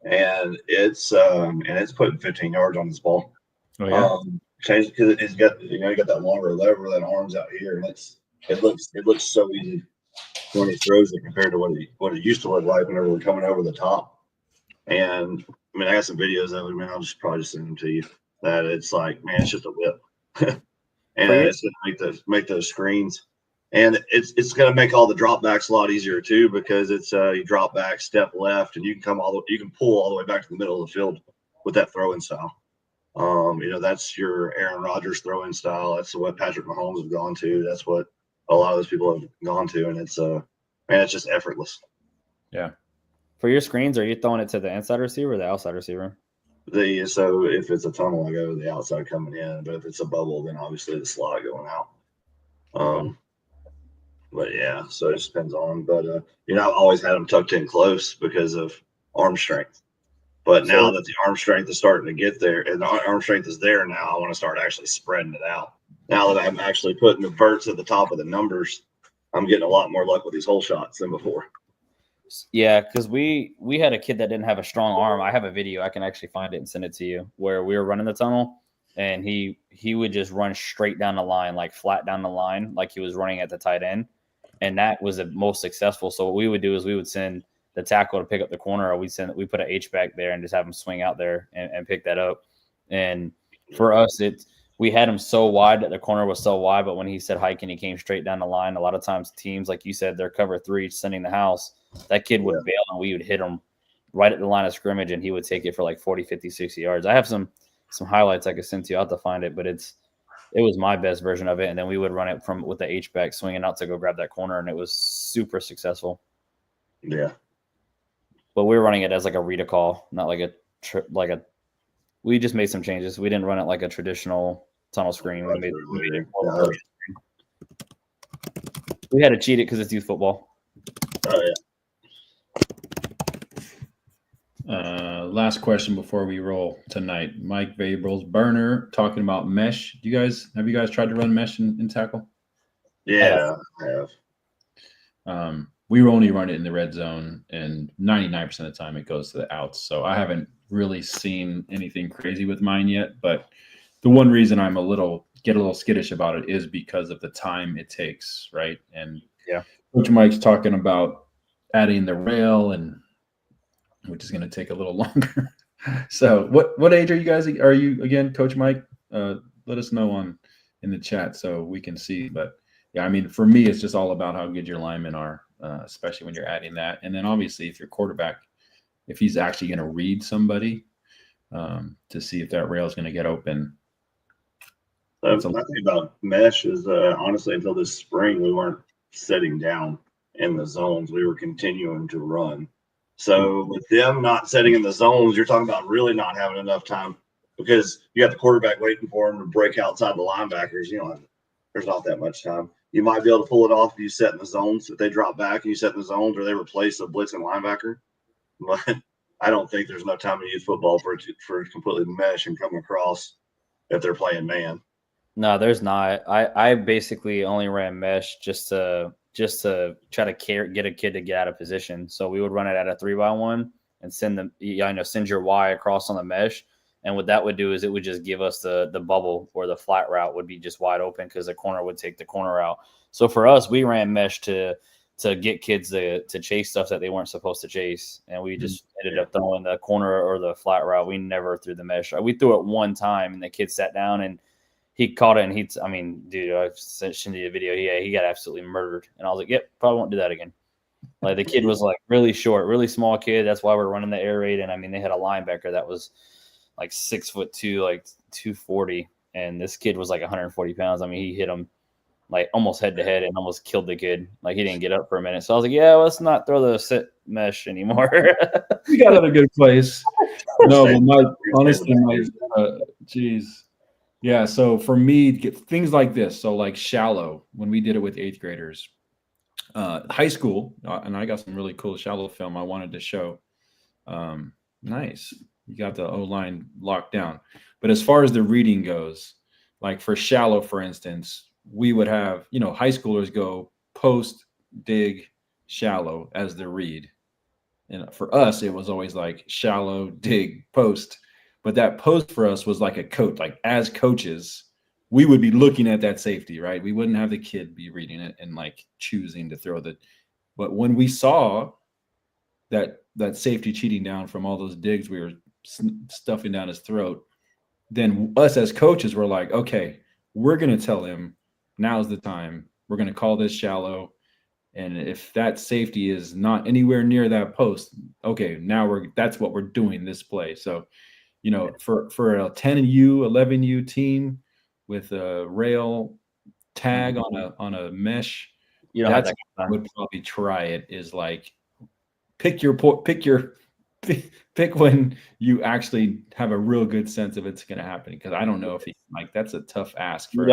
B: and it's putting 15 yards on this ball.
A: Oh yeah.
B: Changed because it's got you got that longer lever, that arm's out here, and it looks so easy when he throws it compared to what it used to look like whenever we're coming over the top. And I mean, I got some videos of it. Man, I'll probably send them to you. That it's like, man, it's just a whip, and it's gonna make those screens, and it's gonna make all the drop backs a lot easier too, because it's you drop back, step left, and you can pull all the way back to the middle of the field with that throwing style. That's your Aaron Rodgers throwing style. That's what Patrick Mahomes has gone to. That's what a lot of those people have gone to, and it's just effortless.
A: Yeah.
C: For your screens, are you throwing it to the inside receiver or the outside receiver?
B: So if it's a tunnel, I go to the outside coming in, but if it's a bubble, then obviously the slot going out. But yeah, so it just depends on. But I've always had them tucked in close because of arm strength. But now that the arm strength is starting to get there, and the arm strength is there now, I want to start actually spreading it out. Now that I'm actually putting the verts at the top of the numbers, I'm getting a lot more luck with these hole shots than before.
C: Yeah, because we had a kid that didn't have a strong arm. I have a video. I can actually find it and send it to you, where we were running the tunnel, and he would just run straight down the line, like flat down the line, like he was running at the tight end. And that was the most successful. So what we would do is we would send the tackle to pick up the corner, or we put an H back there and just have him swing out there and pick that up. And for us, we had him so wide that the corner was so wide, but when he said hike and he came straight down the line, a lot of times teams, like you said, they're cover 3 sending the house. That kid would bail and we would hit him right at the line of scrimmage, and he would take it for like 40, 50, 60 yards. I have some highlights I could send to you. I'll have to find it, but it was my best version of it. And then we would run it with the H-back swinging out to go grab that corner, and it was super successful.
B: Yeah.
C: But we were running it as like a read a call, not like we just made some changes. We didn't run it like a traditional tunnel screen. We had to cheat it because it's youth football.
B: Oh, yeah.
A: Last question before we roll tonight. Mike Vabrils, burner, talking about mesh. Have you guys tried to run mesh in tackle?
B: Yeah, I have.
A: We only run it in the red zone, and 99% of the time it goes to the outs. So I haven't really seen anything crazy with mine yet. But the one reason I'm get a little skittish about it is because of the time it takes, right? And
C: yeah,
A: Coach Mike's talking about adding the rail, and which is going to take a little longer. So what age are you guys? Are you again, Coach Mike? Let us know in the chat so we can see. But yeah, I mean, for me, it's just all about how good your linemen are, especially when you're adding that. And then obviously, if your quarterback, if he's actually going to read somebody to see if that rail is going to get open.
B: My thing about mesh is honestly, until this spring, we weren't sitting down in the zones. We were continuing to run. So with them not setting in the zones, you're talking about really not having enough time because you got the quarterback waiting for him to break outside the linebackers. There's not that much time. You might be able to pull it off if you set in the zones. If they drop back and you set in the zones, or they replace a blitzing linebacker. But I don't think there's enough time to use football for it to completely mesh and come across if they're playing man.
C: No, there's not. I basically only ran mesh just to try to get a kid to get out of position. So we would run it at a 3x1 and send your Y across on the mesh. And what that would do is it would just give us the bubble, or the flat route would be just wide open because the corner would take the corner out. So for us, we ran mesh to get kids to chase stuff that they weren't supposed to chase. And we just ended up throwing the corner or the flat route. We never threw the mesh. We threw it one time and the kid sat down and he caught it, and I sent you the video. He got absolutely murdered. And I was like, yep, probably won't do that again. Like, the kid was like really short, really small kid. That's why we're running the air raid. And I mean, they had a linebacker that was like 6'2", like 240. And this kid was like 140 pounds. I mean, he hit him like almost head to head and almost killed the kid. Like, he didn't get up for a minute. So I was like, yeah, let's not throw the sit mesh anymore.
A: We got it in a good place. No, but honestly, geez. Yeah, so for me, get things like this, so like shallow, when we did it with 8th graders, high school, and I got some really cool shallow film I wanted to show. Nice. You got the O-line locked down. But as far as the reading goes, like for shallow, for instance, we would have, high schoolers go post, dig, shallow as the read. And for us, it was always like shallow, dig, post. But that post for us was like a coach. Like, as coaches, we would be looking at that safety, right? We wouldn't have the kid be reading it and like choosing to throw the. But when we saw that safety cheating down from all those digs we were stuffing down his throat, then us as coaches were like, okay, we're going to tell him now's the time. We're going to call this shallow. And if that safety is not anywhere near that post, okay, that's what we're doing this play. So, for a 10U, 11U team with a rail tag on a mesh,
C: You don't have that
A: I
C: kind of
A: would probably try it. Is like pick when you actually have a real good sense of it's going to happen. Because I don't know if that's a tough ask.
C: You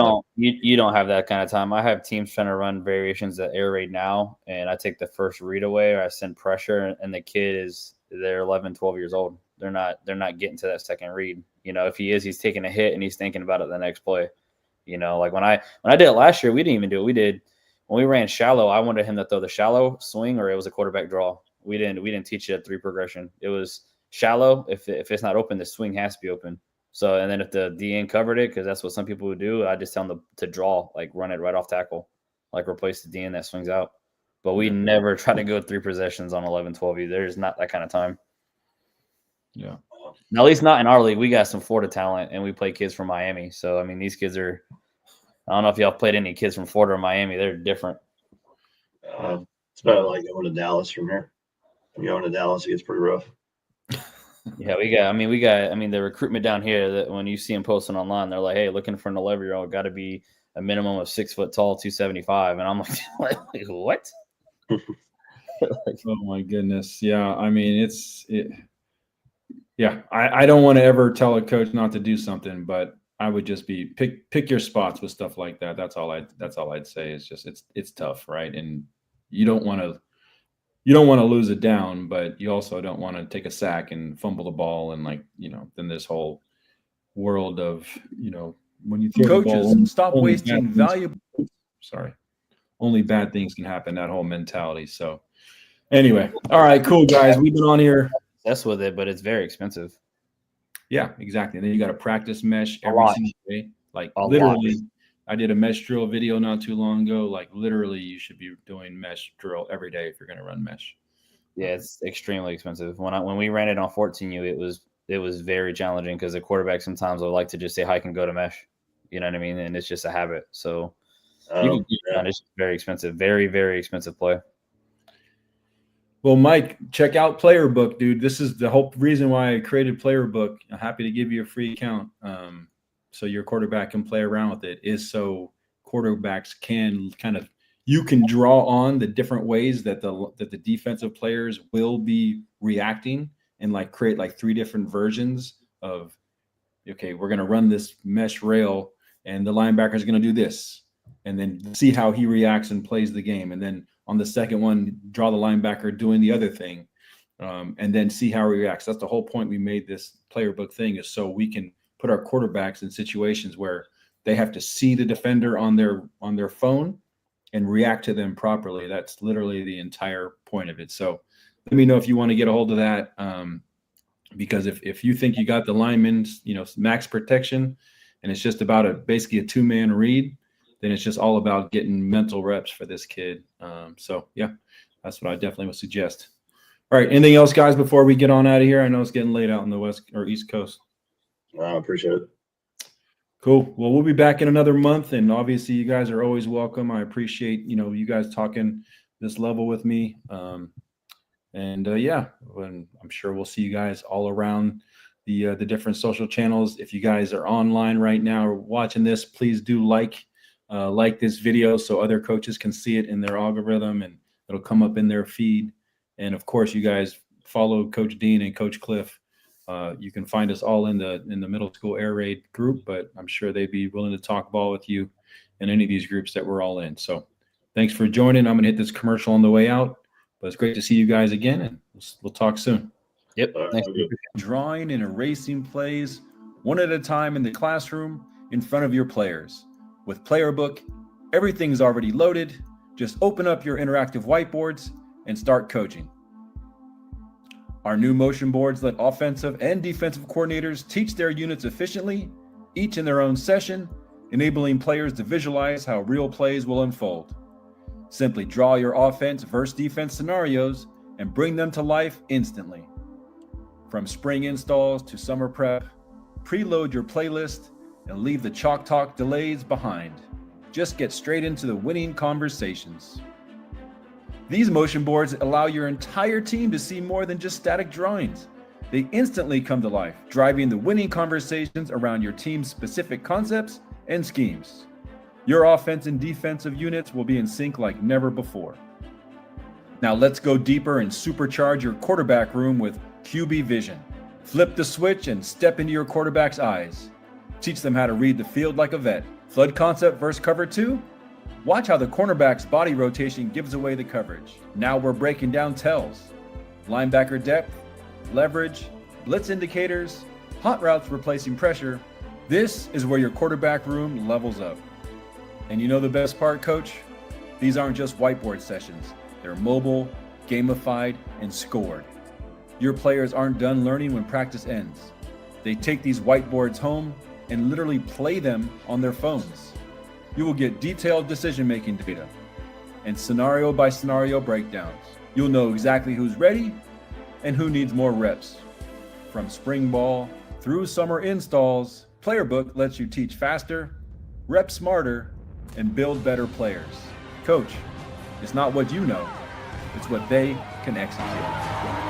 C: don't have that kind of time. I have teams trying to run variations at air raid now, and I take the first read away, or I send pressure, and the kid they're 11, 12 years old. They're not getting to that second read. If he is, he's taking a hit and he's thinking about it the next play. Like when I did it last year, we didn't even do it. We did when we ran shallow. I wanted him to throw the shallow swing, or it was a quarterback draw. We didn't teach it a 3 progression. It was shallow. If it's not open, the swing has to be open. So, and then if the DN covered it, because that's what some people would do, I just tell them to draw, like run it right off tackle, like replace the DN that swings out. But we never try to go 3 possessions on 11, 12. There's not that kind of time.
A: Yeah.
C: Now, at least not in our league. We got some Florida talent, and we play kids from Miami. So, I mean, these kids are – I don't know if y'all played any kids from Florida or Miami. They're different.
B: It's about like going to Dallas from here. Going to Dallas, it gets pretty rough.
C: Yeah, the recruitment down here, that when you see them posting online, they're like, hey, looking for an 11-year-old, got to be a minimum of 6 foot tall, 275. And I'm like, what?
A: Oh my goodness. Yeah. I mean, yeah, I don't want to ever tell a coach not to do something, but I would just be pick your spots with stuff like that. That's all I'd say. It's just it's tough, right? And you don't want to lose it down, but you also don't want to take a sack and fumble the ball and then this whole world of, when you throw the ball,
F: Coaches, stop
A: only
F: wasting
A: bad things-
F: valuable.
A: Sorry. Only bad things can happen, that whole mentality. So anyway, all right, cool guys. We've been on here.
C: That's with it, but it's very expensive.
A: Yeah, exactly. And then you got to practice mesh
C: A
A: every
C: lot.
A: single day. Like
C: A
A: literally,
C: lot.
A: I did a mesh drill video not too long ago. Like literally, you should be doing mesh drill every day if you're going to run mesh.
C: Yeah, it's extremely expensive. When we ran it on 14U, it was very challenging because the quarterback sometimes will like to just say hike and go to mesh. You know what I mean? And it's just a habit. So you can get it done. It's very expensive. Very, very expensive play.
A: Well, Mike, check out Player Book, dude. This is the whole reason why I created Player Book. I'm happy to give you a free account, so your quarterback can play around with it. Is so quarterbacks can you can draw on the different ways that the defensive players will be reacting, and create 3 different versions of, okay, we're going to run this mesh rail, and the linebacker is going to do this, and then see how he reacts and plays the game, and then on the second one, draw the linebacker doing the other thing, and then see how he reacts. That's the whole point we made this Player Book thing, is so we can put our quarterbacks in situations where they have to see the defender on their phone and react to them properly. That's literally the entire point of it. So let me know if you want to get a hold of that, because if you think you got the lineman's max protection, and it's just about basically a 2-man read, then it's just all about getting mental reps for this kid. So yeah, that's what I definitely would suggest. All right. Anything else, guys, before we get on out of here? I know it's getting late out on the West or East Coast.
B: I appreciate it.
A: Cool. Well, we'll be back in another month, and obviously you guys are always welcome. I appreciate, you guys talking this level with me. Yeah, I'm sure we'll see you guys all around the different social channels. If you guys are online right now or watching this, please do like this video so other coaches can see it in their algorithm, and it'll come up in their feed. And of course, you guys follow Coach Dean and Coach Cliff. You can find us all in the middle school air raid group, but I'm sure they'd be willing to talk ball with you in any of these groups that we're all in. So thanks for joining. I'm going to hit this commercial on the way out, but it's great to see you guys again, and we'll talk soon.
C: Yep. Thanks.
F: Drawing and erasing plays one at a time in the classroom in front of your players. With Player Book, everything's already loaded. Just open up your interactive whiteboards and start coaching. Our new motion boards let offensive and defensive coordinators teach their units efficiently, each in their own session, enabling players to visualize how real plays will unfold. Simply draw your offense versus defense scenarios and bring them to life instantly. From spring installs to summer prep, preload your playlist and leave the chalk talk delays behind. Just get straight into the winning conversations. These motion boards allow your entire team to see more than just static drawings. They instantly come to life, driving the winning conversations around your team's specific concepts and schemes. Your offense and defensive units will be in sync like never before. Now let's go deeper and supercharge your quarterback room with QB Vision. Flip the switch and step into your quarterback's eyes. Teach them how to read the field like a vet. Flood concept versus cover 2? Watch how the cornerback's body rotation gives away the coverage. Now we're breaking down tells. Linebacker depth, leverage, blitz indicators, hot routes replacing pressure. This is where your quarterback room levels up. And you know the best part, Coach? These aren't just whiteboard sessions. They're mobile, gamified, and scored. Your players aren't done learning when practice ends. They take these whiteboards home and literally play them on their phones. You will get detailed decision-making data and scenario-by-scenario breakdowns. You'll know exactly who's ready and who needs more reps. From spring ball through summer installs, Player Book lets you teach faster, rep smarter, and build better players. Coach, it's not what you know, it's what they can execute.